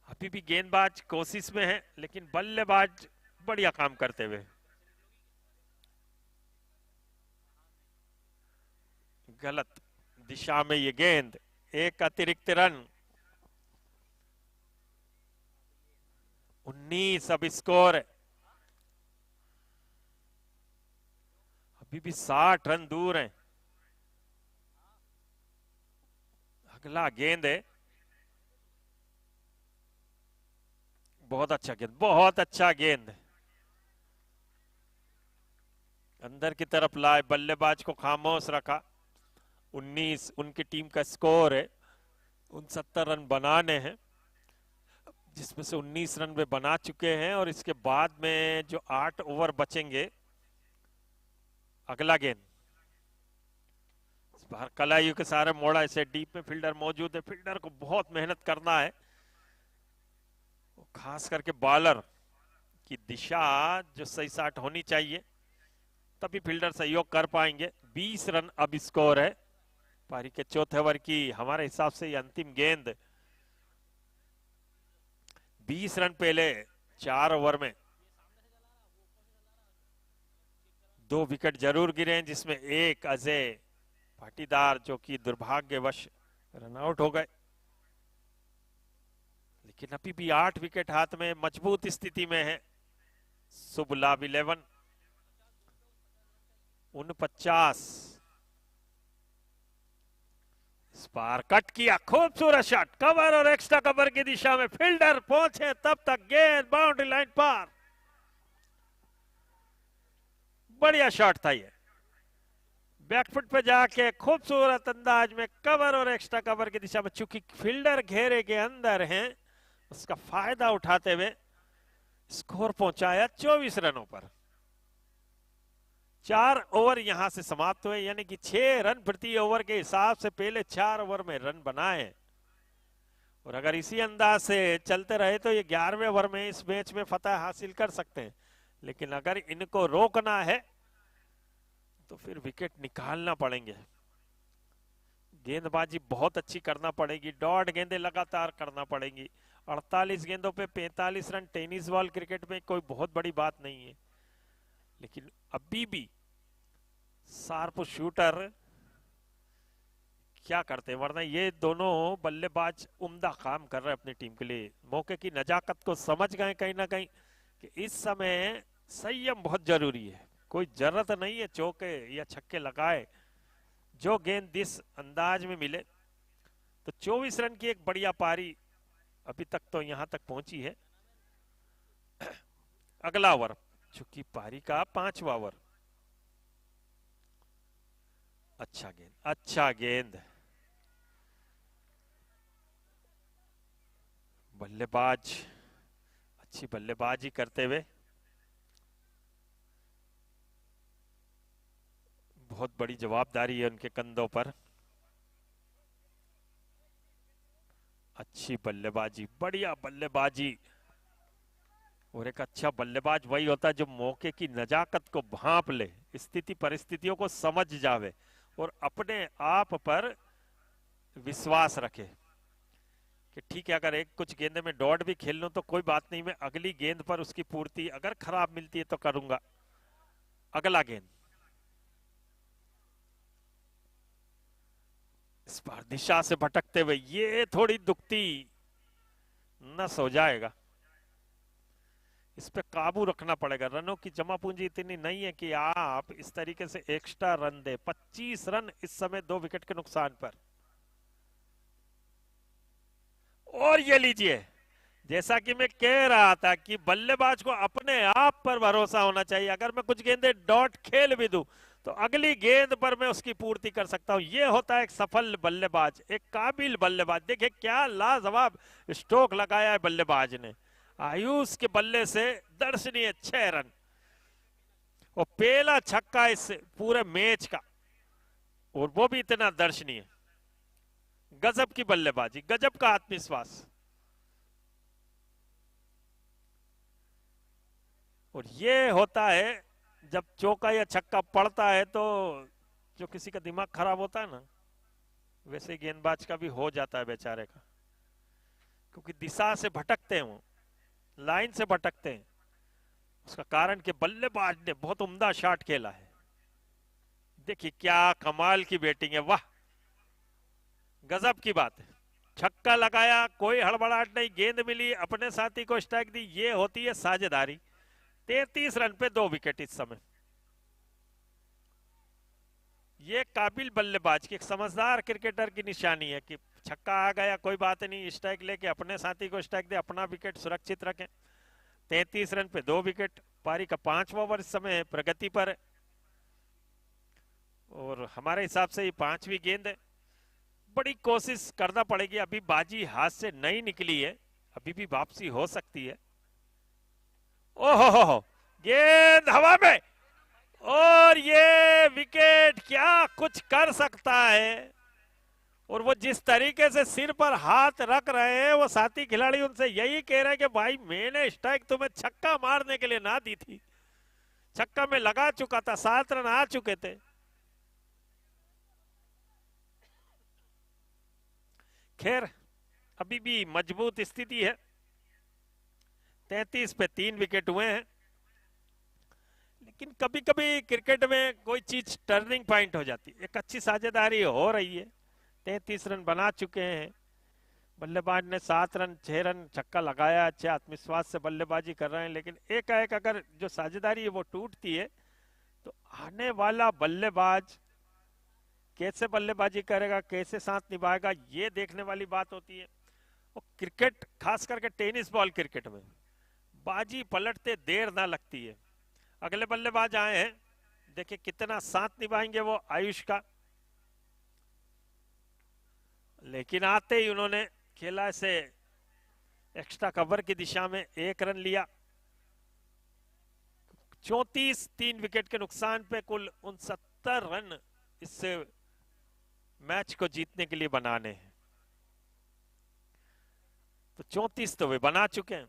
अभी भी गेंदबाज कोशिश में है, लेकिन बल्लेबाज बढ़िया काम करते हुए। गलत दिशा में ये गेंद, एक अतिरिक्त रन। 19 अब स्कोर। अभी भी 60 रन दूर हैं। अगला गेंद है, बहुत अच्छा गेंद, बहुत अच्छा गेंद। अंदर की तरफ लाए, बल्लेबाज को खामोश रखा। 19 उनकी टीम का स्कोर है। 69 रन बनाने हैं, जिसमें से 19 रन वे बना चुके हैं। और इसके बाद में जो 8 ओवर बचेंगे। अगला गेंद इस बार कलायु के सारे मोड़ा, इसे डीप में फील्डर मौजूद है। फील्डर को बहुत मेहनत करना है, खास करके बॉलर की दिशा जो सही साट होनी चाहिए, तभी फील्डर सहयोग कर पाएंगे। 20 रन अब स्कोर है पारी के चौथे ओवर की। हमारे हिसाब से ये अंतिम गेंद। 20 रन पहले 4 ओवर में 2 विकेट जरूर गिरे हैं, जिसमें एक अजय पाटीदार जो कि दुर्भाग्यवश रनआउट हो गए। लेकिन अभी भी 8 विकेट हाथ में, मजबूत स्थिति में है शुभ लाभ 11। 49 इस बार कट किया, खूबसूरत शॉट, कवर और एक्स्ट्रा कवर की दिशा में फील्डर पहुंचे तब तक गेंद बाउंड्री लाइन पार। बढ़िया शॉट था ये, बैकफुट पे जाके खूबसूरत अंदाज में कवर और एक्स्ट्रा कवर की दिशा में। चूंकि फील्डर घेरे के अंदर हैं, उसका फायदा उठाते हुए स्कोर पहुंचाया 24 रनों पर। 4 ओवर यहां से समाप्त हुए, यानी कि 6 रन प्रति ओवर के हिसाब से पहले 4 ओवर में रन बनाए। और अगर इसी अंदाज से चलते रहे तो ये 11वें ओवर में इस मैच में फतह हासिल कर सकते हैं। लेकिन अगर इनको रोकना है तो फिर विकेट निकालना पड़ेंगे। गेंदबाजी बहुत अच्छी करना पड़ेगी, डॉट गेंदें लगातार करना पड़ेंगी। 48 गेंदों पे 45 रन टेनिस बॉल क्रिकेट में कोई बहुत बड़ी बात नहीं है, लेकिन अभी भी शार्प शूटर क्या करते हैं, वरना ये दोनों बल्लेबाज उम्दा काम कर रहे हैं अपनी टीम के लिए। मौके की नजाकत को समझ गए कहीं ना कहीं कि इस समय संयम बहुत जरूरी है। कोई जरूरत नहीं है चौके या छक्के लगाए, जो गेंद जिस अंदाज में मिले। तो 24 रन की एक बढ़िया पारी अभी तक तो यहां तक पहुंची है। अगला ओवर, चूंकि पारी का 5वां ओवर। अच्छा गेंद, अच्छा गेंद। बल्लेबाज अच्छी बल्लेबाजी करते हुए, बहुत बड़ी जवाबदारी है उनके कंधों पर। अच्छी बल्लेबाजी, बढ़िया बल्लेबाजी। और एक अच्छा बल्लेबाज वही होता है जो मौके की नजाकत को भांप ले, स्थिति परिस्थितियों को समझ जावे और अपने आप पर विश्वास रखे कि ठीक है, अगर एक कुछ गेंदे में डॉट भी खेल लूं तो कोई बात नहीं, मैं अगली गेंद पर उसकी पूर्ति अगर खराब मिलती है तो करूंगा। अगला गेंद इस बार दिशा से भटकते हुए, ये थोड़ी दुखती नस हो जाएगा, इस पे काबू रखना पड़ेगा। रनों की जमा पूंजी इतनी नहीं है कि आप इस तरीके से एक्स्ट्रा रन दे। 25 रन इस समय 2 विकेट के नुकसान पर। और ये लीजिए, जैसा कि मैं कह रहा था कि बल्लेबाज को अपने आप पर भरोसा होना चाहिए। अगर मैं कुछ गेंदे डॉट खेल भी दूं तो अगली गेंद पर मैं उसकी पूर्ति कर सकता हूं। यह होता है एक सफल बल्लेबाज, एक काबिल बल्लेबाज। देखिए क्या लाजवाब स्ट्रोक लगाया है बल्लेबाज ने। आयुष के बल्ले से दर्शनीय 6 रन और पहला छक्का इस पूरे मैच का, और वो भी इतना दर्शनीय। गजब की बल्लेबाजी, गजब का आत्मविश्वास। और ये होता है जब चौका या छक्का पड़ता है तो जो किसी का दिमाग खराब होता है ना, वैसे गेंदबाज का भी हो जाता है बेचारे का, क्योंकि दिशा से भटकते हैं, वो लाइन से भटकते हैं। उसका कारण कि बल्लेबाज ने बहुत उम्दा शॉट खेला है। देखिए क्या कमाल की बैटिंग है, वाह गजब की बात है। छक्का लगाया, कोई हड़बड़ाहट नहीं, गेंद मिली, अपने साथी को स्ट्राइक दी, ये होती है साझेदारी। 33 रन पे 2 विकेट इस समय। ये काबिल बल्लेबाज की, एक समझदार क्रिकेटर की निशानी है कि छक्का आ गया कोई बात नहीं, स्ट्राइक लेके अपने साथी को स्ट्राइक दे, अपना विकेट सुरक्षित रखें। 33 रन पे 2 विकेट। पारी का 5वां ओवर इस समय प्रगति पर है और हमारे हिसाब से ये 5वीं गेंद है। बड़ी कोशिश करना पड़ेगी, अभी बाजी हाथ से नहीं निकली है, अभी भी वापसी हो सकती है। ओहो, गेंद हवा में और ये विकेट क्या कुछ कर सकता है। और वो जिस तरीके से सिर पर हाथ रख रहे हैं, वो साथी खिलाड़ी उनसे यही कह रहे हैं कि भाई मैंने स्ट्राइक तुम्हें छक्का मारने के लिए ना दी थी, छक्का में लगा चुका था, 7 रन आ चुके थे। खैर अभी भी मजबूत स्थिति है, 33 पे 3 विकेट हुए हैं। लेकिन कभी कभी क्रिकेट में कोई चीज टर्निंग पॉइंट हो जाती है, एक अच्छी साझेदारी हो रही है, 33 रन बना चुके हैं। बल्लेबाज ने 7 रन 6 रन छक्का लगाया, अच्छे आत्मविश्वास से बल्लेबाजी कर रहे हैं। लेकिन एकाएक अगर जो साझेदारी है वो टूटती है तो आने वाला बल्लेबाज कैसे बल्लेबाजी करेगा, कैसे साथ निभाएगा, ये देखने वाली बात होती है। और क्रिकेट खास करके टेनिस बॉल क्रिकेट में बाजी पलटते देर ना लगती है। अगले बल्लेबाज आए हैं, देखिए कितना साथ निभाएंगे वो आयुष का। लेकिन आते ही उन्होंने खेला से एक्स्ट्रा कवर की दिशा में 1 रन लिया। 34 3 विकेट के नुकसान पे कुल 69 रन इससे मैच को जीतने के लिए बनाने हैं। तो 34 तो वे बना चुके हैं।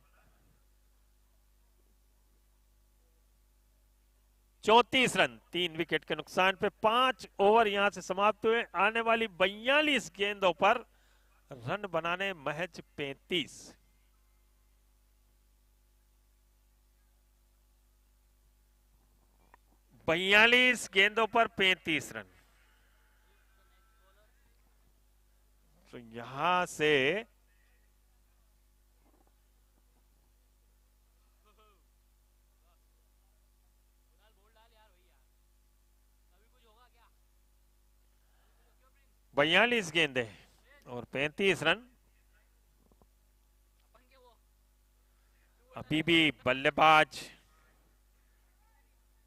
34 रन 3 विकेट के नुकसान पे 5 ओवर यहां से समाप्त हुए। आने वाली 42 गेंदों पर रन बनाने महज 35। बयालीस गेंदों पर 35 रन। तो यहां से बयालीस गेंदे और 35 रन। अभी भी बल्लेबाज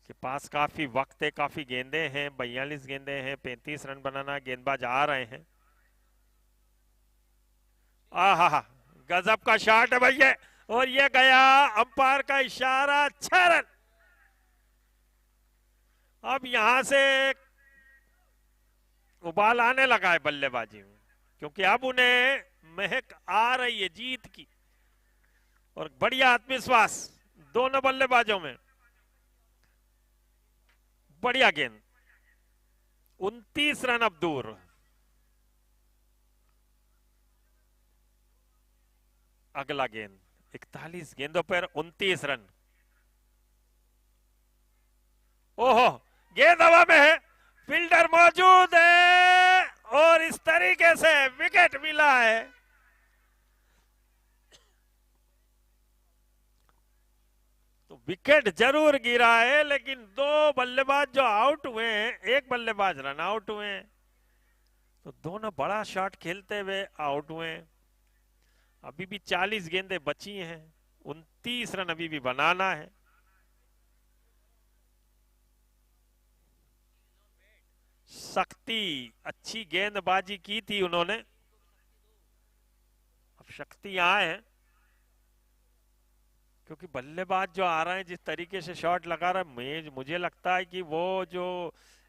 के पास काफी वक्त है, काफी गेंदे हैं, 42 गेंदे हैं, 35 रन बनाना। गेंदबाज आ रहे हैं। आहा, गजब का शॉट है भैया, और ये गया, अंपायर का इशारा, 6 रन। अब यहां से उबाल आने लगा है बल्लेबाजी में, क्योंकि अब उन्हें महक आ रही है जीत की और बढ़िया आत्मविश्वास दोनों बल्लेबाजों में। बढ़िया गेंद, 29 रन अब दूर। अगला गेंद, 41 गेंदों पर 29 रन। ओहो, गेंद हवा में है, फील्डर मौजूद है और इस तरीके से विकेट मिला है। तो विकेट जरूर गिरा है, लेकिन 2 बल्लेबाज जो आउट हुए हैं, एक बल्लेबाज रन आउट हुए हैं, तो दोनों बड़ा शॉट खेलते हुए आउट हुए हैं। अभी भी 40 गेंदें बची हैं, 29 रन अभी भी बनाना है। शक्ति अच्छी गेंदबाजी की थी उन्होंने, अब शक्ति आए हैं, क्योंकि बल्लेबाज जो आ रहे हैं जिस तरीके से शॉट लगा रहा है, मुझे लगता है कि वो जो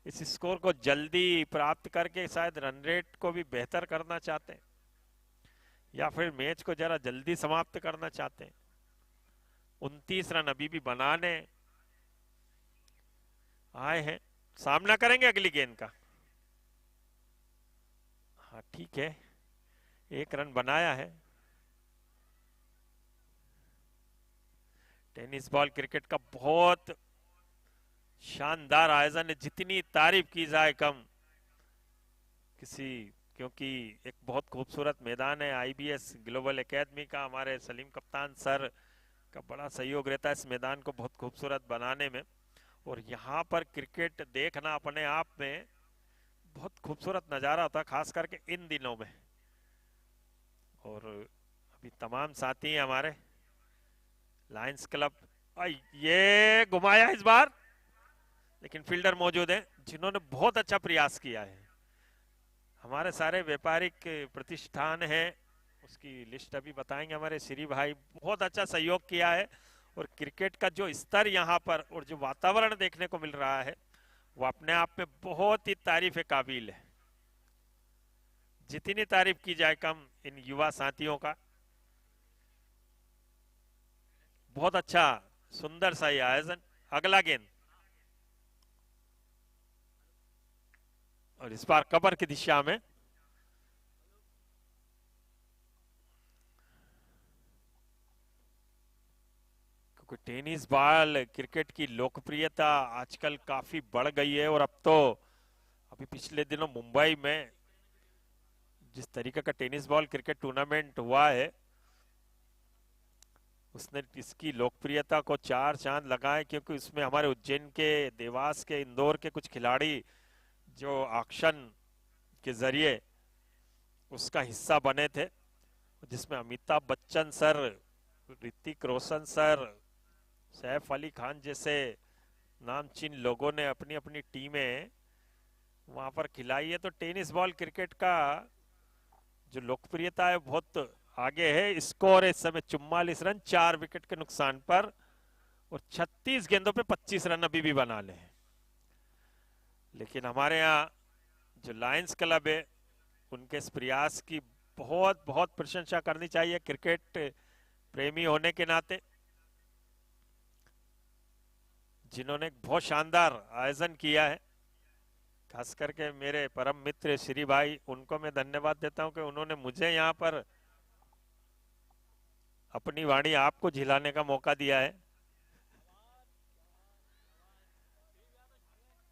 इस स्कोर को जल्दी प्राप्त करके शायद रन रेट को भी बेहतर करना चाहते हैं, या फिर मैच को जरा जल्दी समाप्त करना चाहते हैं। 29 रन अभी भी बनाने आए हैं। सामना करेंगे अगली गेंद का। हाँ ठीक है, 1 रन बनाया है। टेनिस बॉल क्रिकेट का बहुत शानदार आयोजन है, जितनी तारीफ की जाए कम किसी, क्योंकि एक बहुत खूबसूरत मैदान है। आईबीएस ग्लोबल एकेडमी का, हमारे सलीम कप्तान सर का बड़ा सहयोग रहता है इस मैदान को बहुत खूबसूरत बनाने में। और यहाँ पर क्रिकेट देखना अपने आप में बहुत खूबसूरत नज़ारा होता है, खास करके इन दिनों में। और अभी तमाम साथी हैं हमारे लायंस क्लब, ये घुमाया इस बार, लेकिन फील्डर मौजूद हैं जिन्होंने बहुत अच्छा प्रयास किया है। हमारे सारे व्यापारिक प्रतिष्ठान हैं, उसकी लिस्ट अभी बताएंगे हमारे श्री भाई, बहुत अच्छा सहयोग किया है। और क्रिकेट का जो स्तर यहाँ पर और जो वातावरण देखने को मिल रहा है वो अपने आप में बहुत ही तारीफ काबिल है। जितनी तारीफ की जाए कम इन युवा साथियों का। बहुत अच्छा सुंदर सा ये आयोजन। अगला गेंद, और इस बार कबर की दिशा में। क्योंकि टेनिस बॉल क्रिकेट की लोकप्रियता आजकल काफी बढ़ गई है। और अब तो अभी पिछले दिनों मुंबई में जिस तरीके का टेनिस बॉल क्रिकेट टूर्नामेंट हुआ है, उसने इसकी लोकप्रियता को 4 चांद लगाए। क्योंकि उसमें हमारे उज्जैन के, देवास के, इंदौर के कुछ खिलाड़ी जो ऑक्शन के जरिए उसका हिस्सा बने थे, जिसमें अमिताभ बच्चन सर, ऋतिक रोशन सर, सैफ अली खान जैसे नामचीन लोगों ने अपनी अपनी टीमें वहां पर खिलाई है। तो टेनिस बॉल क्रिकेट का जो लोकप्रियता है बहुत आगे है। स्कोर इस समय 44 रन 4 विकेट के नुकसान पर, और 36 गेंदों पे 25 रन अभी भी बना ले। लेकिन हमारे यहाँ जो लायंस क्लब है उनके इस प्रयास की बहुत बहुत प्रशंसा करनी चाहिए क्रिकेट प्रेमी होने के नाते, जिन्होंने एक बहुत शानदार आयोजन किया है। खास करके मेरे परम मित्र श्री भाई, उनको मैं धन्यवाद देता हूं कि उन्होंने मुझे यहाँ पर अपनी वाणी आपको झिलाने का मौका दिया है।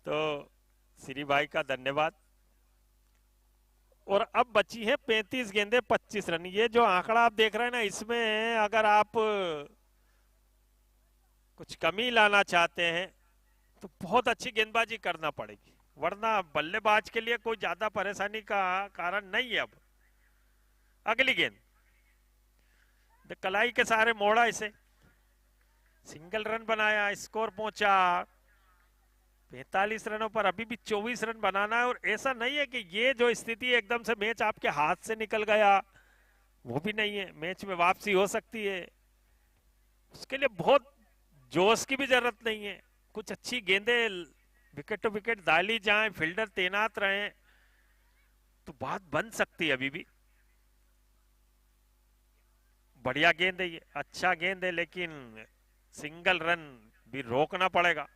तो श्री भाई का धन्यवाद। और अब बची है 35 गेंदें 25 रन। ये जो आंकड़ा आप देख रहे हैं ना, इसमें अगर आप कुछ कमी लाना चाहते हैं तो बहुत अच्छी गेंदबाजी करना पड़ेगी, वरना बल्लेबाज के लिए कोई ज्यादा परेशानी का कारण नहीं है। अब अगली गेंद कलाई के सहारे मोड़ा, इसे सिंगल रन बनाया, स्कोर पहुंचा 45 रनों पर। अभी भी 24 रन बनाना है। और ऐसा नहीं है कि ये जो स्थिति एकदम से मैच आपके हाथ से निकल गया, वो भी नहीं है। मैच में वापसी हो सकती है, उसके लिए बहुत जोश की भी जरूरत नहीं है। कुछ अच्छी गेंदें विकेट टू विकेट डाली जाए, फील्डर तैनात रहे, तो बात बन सकती है। अभी भी बढ़िया गेंद है ये, अच्छा गेंद है, लेकिन सिंगल रन भी रोकना पड़ेगा।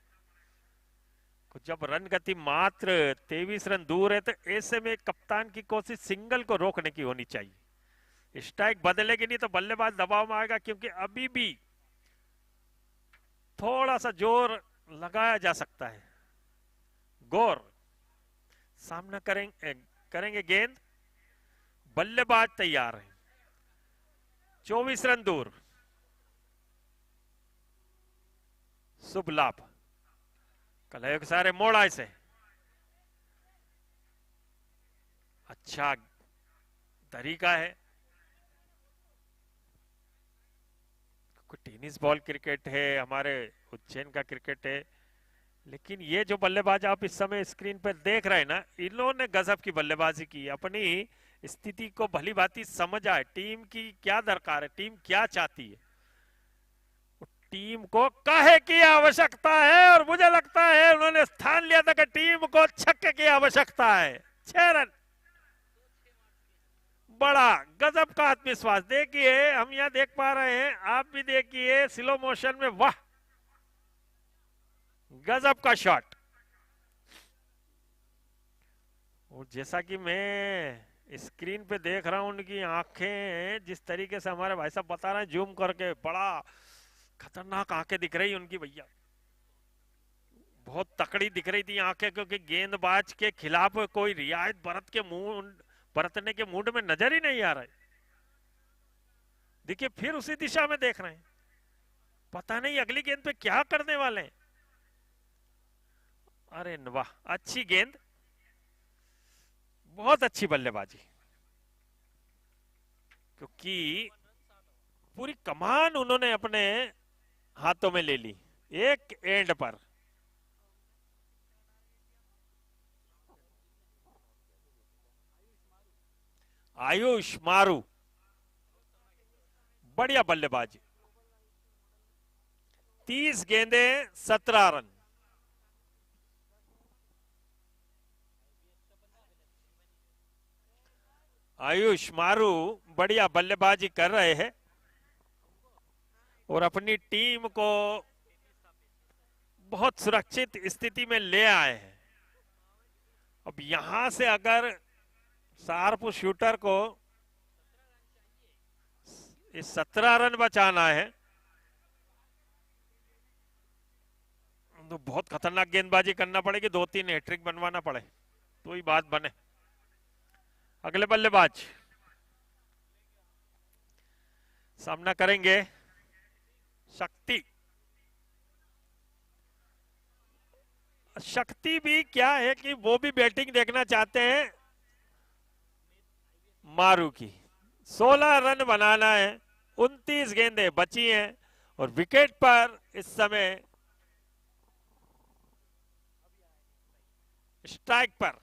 जब रन गति मात्र 23 रन दूर है, तो ऐसे में कप्तान की कोशिश सिंगल को रोकने की होनी चाहिए। स्ट्राइक बदलेगी नहीं तो बल्लेबाज दबाव में आएगा, क्योंकि अभी भी थोड़ा सा जोर लगाया जा सकता है। गौर सामना करेंगे गेंद, बल्लेबाज तैयार है, 24 रन दूर, शुभ लाभ। कलाइयों के सारे मोड़ा इसे, अच्छा तरीका है। टेनिस बॉल क्रिकेट है, हमारे उज्जैन का क्रिकेट है, लेकिन ये जो बल्लेबाज आप इस समय स्क्रीन पर देख रहे हैं ना, इन्होंने गजब की बल्लेबाजी की। अपनी स्थिति को भली भांति समझा है, टीम की क्या दरकार है, टीम क्या चाहती है, टीम को काहे की आवश्यकता है। और मुझे लगता है उन्होंने स्थान लिया था कि टीम को छक्के की आवश्यकता है। 6 रन, बड़ा गजब का आत्मविश्वास। देखिए हम यहां देख पा रहे हैं, आप भी देखिए स्लो मोशन में, वाह गजब का शॉट। और जैसा कि मैं स्क्रीन पे देख रहा हूं, उनकी आंखें जिस तरीके से हमारे भाई साहब बता रहे हैं जूम करके, बड़ा खतरनाक आंखें दिख रही उनकी भैया, बहुत तकड़ी दिख रही थी आंखें, क्योंकि गेंदबाज के खिलाफ कोई रियायत बरतने के मूड में नजर ही नहीं आ रहा है। देखिए फिर उसी दिशा में देख रहे हैं, पता नहीं अगली गेंद पे क्या करने वाले हैं। अरे वाह, अच्छी गेंद, बहुत अच्छी बल्लेबाजी, क्योंकि पूरी कमान उन्होंने अपने हाथों में ले ली एक एंड पर। आयुष मारू, बढ़िया बल्लेबाजी, 30 गेंदे 17 रन। आयुष मारू बढ़िया बल्लेबाजी कर रहे हैं और अपनी टीम को बहुत सुरक्षित स्थिति में ले आए हैं। अब यहां से अगर शार्प शूटर को इस 17 रन बचाना है तो बहुत खतरनाक गेंदबाजी करना पड़ेगी, 2-3 हैट्रिक बनवाना पड़े तो ही बात बने। अगले बल्लेबाज सामना करेंगे शक्ति। शक्ति भी क्या है कि वो भी बैटिंग देखना चाहते हैं मारू की। 16 रन बनाना है, 29 गेंदें बची हैं और विकेट पर इस समय स्ट्राइक पर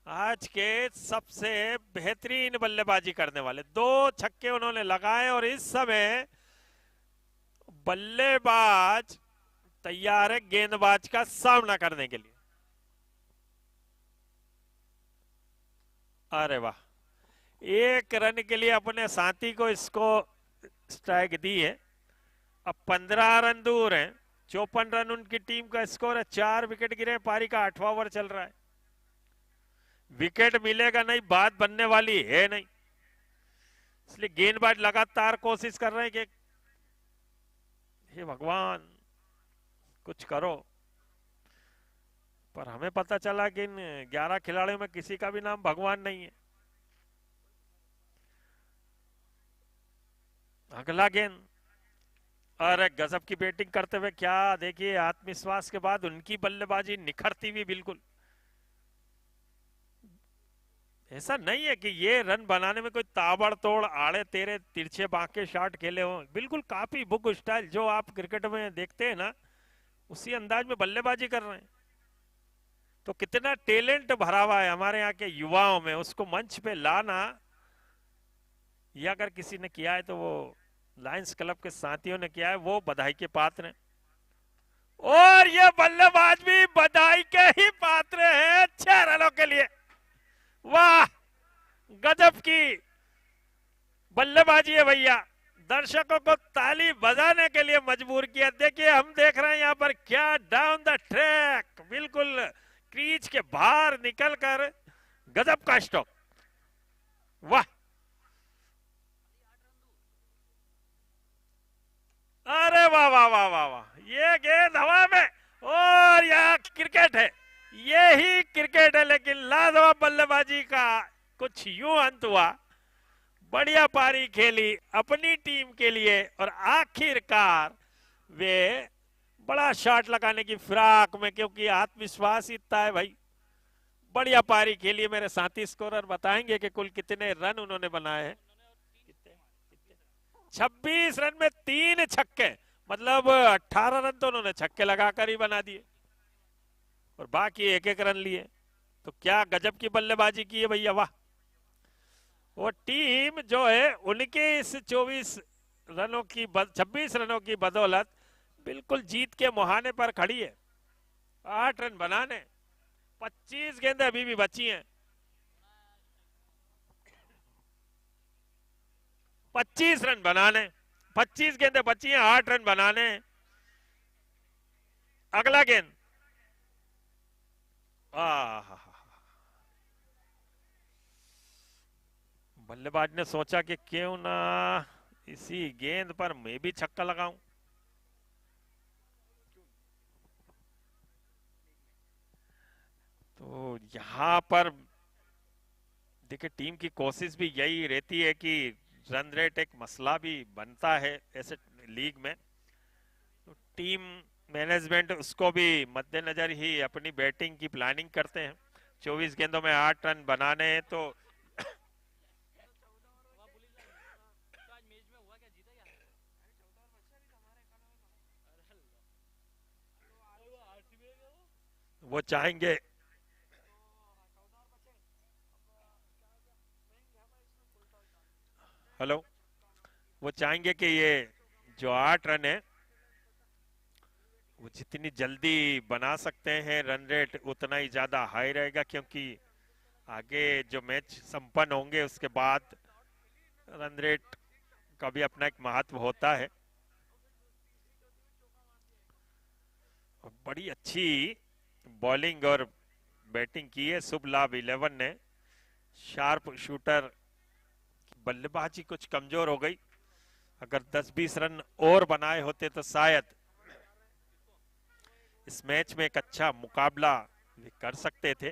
आज के सबसे बेहतरीन बल्लेबाजी करने वाले 2 छक्के उन्होंने लगाए और इस समय बल्लेबाज तैयार है गेंदबाज का सामना करने के लिए। अरे वाह, 1 रन के लिए अपने साथी को इसको स्ट्राइक दी है। अब 15 रन दूर है, 54 रन उनकी टीम का स्कोर है, 4 विकेट गिरे, पारी का 8वां ओवर चल रहा है। विकेट मिलेगा नहीं, बात बनने वाली है नहीं, इसलिए गेंदबाज लगातार कोशिश कर रहे हैं कि हे भगवान कुछ करो। पर हमें पता चला कि इन 11 खिलाड़ियों में किसी का भी नाम भगवान नहीं है। अगला गेंद, अरे गजब की बैटिंग करते हुए, क्या देखिए आत्मविश्वास के बाद उनकी बल्लेबाजी निखरती हुई। बिल्कुल ऐसा नहीं है कि ये रन बनाने में कोई ताबड़तोड़ आड़े तेरे तिरछे बांके शॉट खेले हो, बिल्कुल काफी बुक स्टाइल जो आप क्रिकेट में देखते हैं ना, उसी अंदाज में बल्लेबाजी कर रहे हैं। तो कितना टैलेंट भरा हुआ है हमारे यहाँ के युवाओं में, उसको मंच पे लाना, ये अगर किसी ने किया है तो वो लायंस क्लब के साथियों ने किया है, वो बधाई के पात्र हैं। और ये बल्लेबाज भी बधाई के ही पात्र हैं 6 रनों के लिए। वाह गजब की बल्लेबाजी है भैया, दर्शकों को ताली बजाने के लिए मजबूर किया। देखिए हम देख रहे हैं यहाँ पर क्या डाउन द ट्रैक, बिल्कुल क्रीज के बाहर निकलकर गजब का स्ट्रोक। वाह, अरे वाह वाह वाह वाह वाह, ये गेंद हवा में, और यह क्रिकेट है, यही क्रिकेट है। लेकिन लाजवाब बल्लेबाजी का कुछ यूं अंत हुआ, बढ़िया पारी खेली अपनी टीम के लिए और आखिरकार वे बड़ा शॉट लगाने की फिराक में, क्योंकि आत्मविश्वास इतना है भाई, बढ़िया पारी खेली। मेरे साथी स्कोरर बताएंगे कि कुल कितने रन उन्होंने बनाए हैं। 26 रन में 3 छक्के, मतलब 18 रन तो उन्होंने छक्के लगाकर ही बना दिए और बाकी 1-1 रन लिए। तो क्या गजब की बल्लेबाजी की है भैया, वाह। वो टीम जो है उनके इस 26 रनों की बदौलत बिल्कुल जीत के मुहाने पर खड़ी है। 8 रन बनाने, 25 गेंदें अभी भी बची हैं। 25 रन बनाने, 25 गेंदें बची हैं, 8 रन बनाने। अगला गेंद, बल्लेबाज ने सोचा कि क्यों ना इसी गेंद पर मैं भी छक्का लगाऊं। तो यहां पर देखिए टीम की कोशिश भी यही रहती है कि रन रेट एक मसला भी बनता है ऐसे लीग में, तो टीम मैनेजमेंट उसको भी मद्देनजर ही अपनी बैटिंग की प्लानिंग करते हैं। 24 गेंदों में 8 रन बनाने हैं तो वो चाहेंगे वो चाहेंगे कि ये जो 8 रन है वो जितनी जल्दी बना सकते हैं, रन रेट उतना ही ज्यादा हाई रहेगा, क्योंकि आगे जो मैच संपन्न होंगे उसके बाद रन रेट का भी अपना एक महत्व होता है। बड़ी अच्छी बॉलिंग और बैटिंग की है शुभ लाभ 11 ने। शार्प शूटर बल्लेबाजी कुछ कमजोर हो गई, अगर 10-20 रन और बनाए होते तो शायद इस मैच में एक अच्छा मुकाबला कर सकते थे।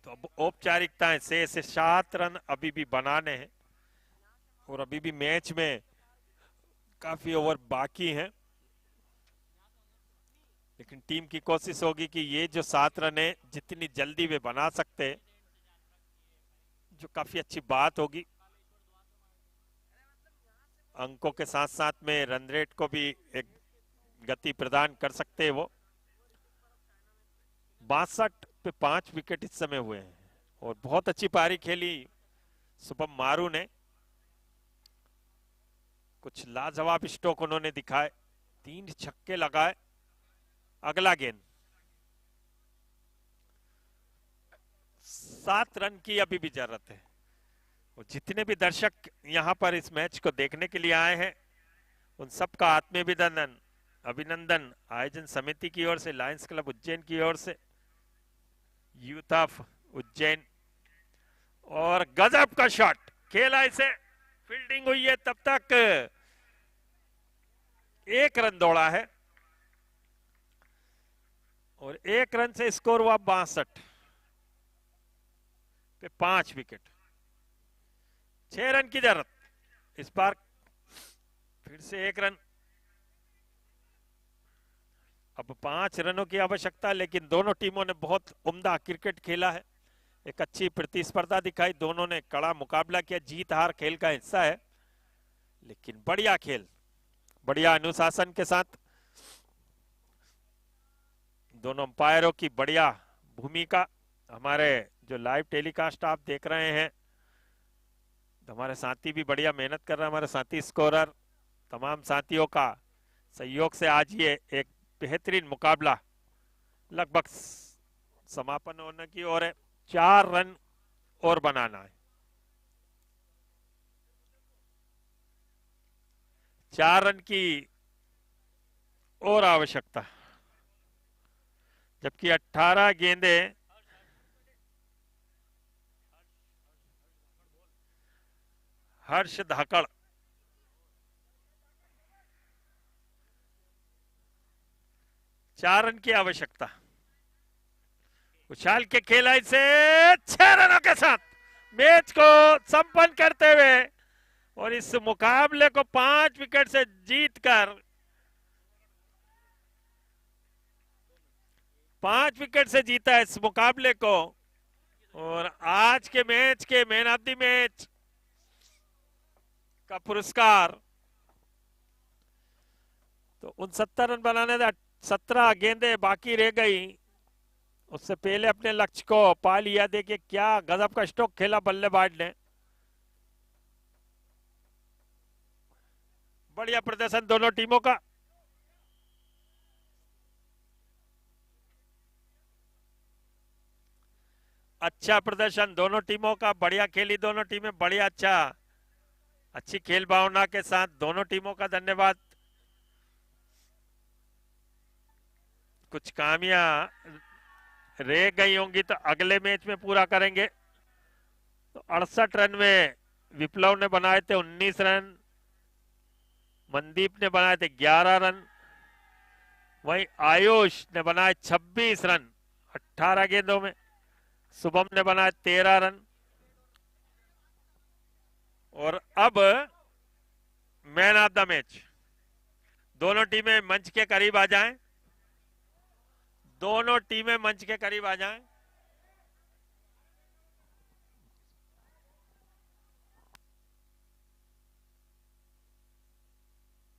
तो अब औपचारिकताएं से 7 रन अभी भी बनाने हैं और अभी भी मैच में काफी ओवर बाकी हैं, लेकिन टीम की कोशिश होगी कि ये जो 7 रन है जितनी जल्दी वे बना सकते हैं, जो काफी अच्छी बात होगी। अंकों के साथ साथ में रन रेट को भी एक गति प्रदान कर सकते हैं वो। 62 पे 5 विकेट इस समय हुए हैं और बहुत अच्छी पारी खेली शुभम मारू ने। कुछ लाजवाब स्ट्रोक उन्होंने दिखाए, 3 छक्के लगाए। अगला गेंद, 7 रन की अभी भी जरूरत है। और जितने भी दर्शक यहां पर इस मैच को देखने के लिए आए हैं उन सबका आत्मीयभिनंदन अभिनंदन आयोजन समिति की ओर से, लायंस क्लब उज्जैन की ओर से, यूथ ऑफ उज्जैन। और गजब का शॉट खेला, इसे फील्डिंग हुई है, तब तक 1 रन दौड़ा है और 1 रन से स्कोर हुआ 62 पे 5 विकेट। 6 रन की जरूरत, इस बार फिर से 1 रन। अब 5 रनों की आवश्यकता, लेकिन दोनों टीमों ने बहुत उम्दा क्रिकेट खेला है, एक अच्छी प्रतिस्पर्धा दिखाई, दोनों ने कड़ा मुकाबला किया। जीत हार खेल का हिस्सा है, लेकिन बढ़िया खेल, बढ़िया अनुशासन के साथ दोनों अंपायरों की बढ़िया भूमिका। हमारे जो लाइव टेलीकास्ट आप देख रहे हैं तो हमारे साथी भी बढ़िया मेहनत कर रहे हैं, हमारे साथी स्कोरर, तमाम साथियों का सहयोग से आज ये एक बेहतरीन मुकाबला लगभग समापन होने की ओर है। 4 रन और बनाना है, 4 रन की और आवश्यकता, जबकि 18 गेंदें हर्ष धाकड़, चार रन की आवश्यकता। उछाल के खेला इसे 6 रनों के साथ मैच को संपन्न करते हुए और इस मुकाबले को 5 विकेट से जीतकर 5 विकेट से जीता इस मुकाबले को। और आज के मैच के मैन ऑफ द मैच का पुरस्कार तो 69 रन बनाने थे, 17 गेंदें बाकी रह गई, उससे पहले अपने लक्ष्य को पा लिया। देखिए क्या गजब का स्ट्रोक खेला बल्लेबाज ने, बढ़िया प्रदर्शन दोनों टीमों का। अच्छा प्रदर्शन दोनों टीमों का, बढ़िया खेली दोनों टीमें, बढ़िया अच्छा, अच्छी खेल भावना के साथ दोनों टीमों का धन्यवाद। कुछ कामियां रह गई होंगी तो अगले मैच में पूरा करेंगे। तो 68 रन में विप्लव ने बनाए थे 19 रन, मनदीप ने बनाए थे 11 रन, वहीं आयुष ने बनाए 26 रन 18 गेंदों में, शुभम ने बनाए 13 रन। और अब मैन ऑफ द मैच, दोनों टीमें मंच के करीब आ जाएं, दोनों टीमें मंच के करीब आ जाएं।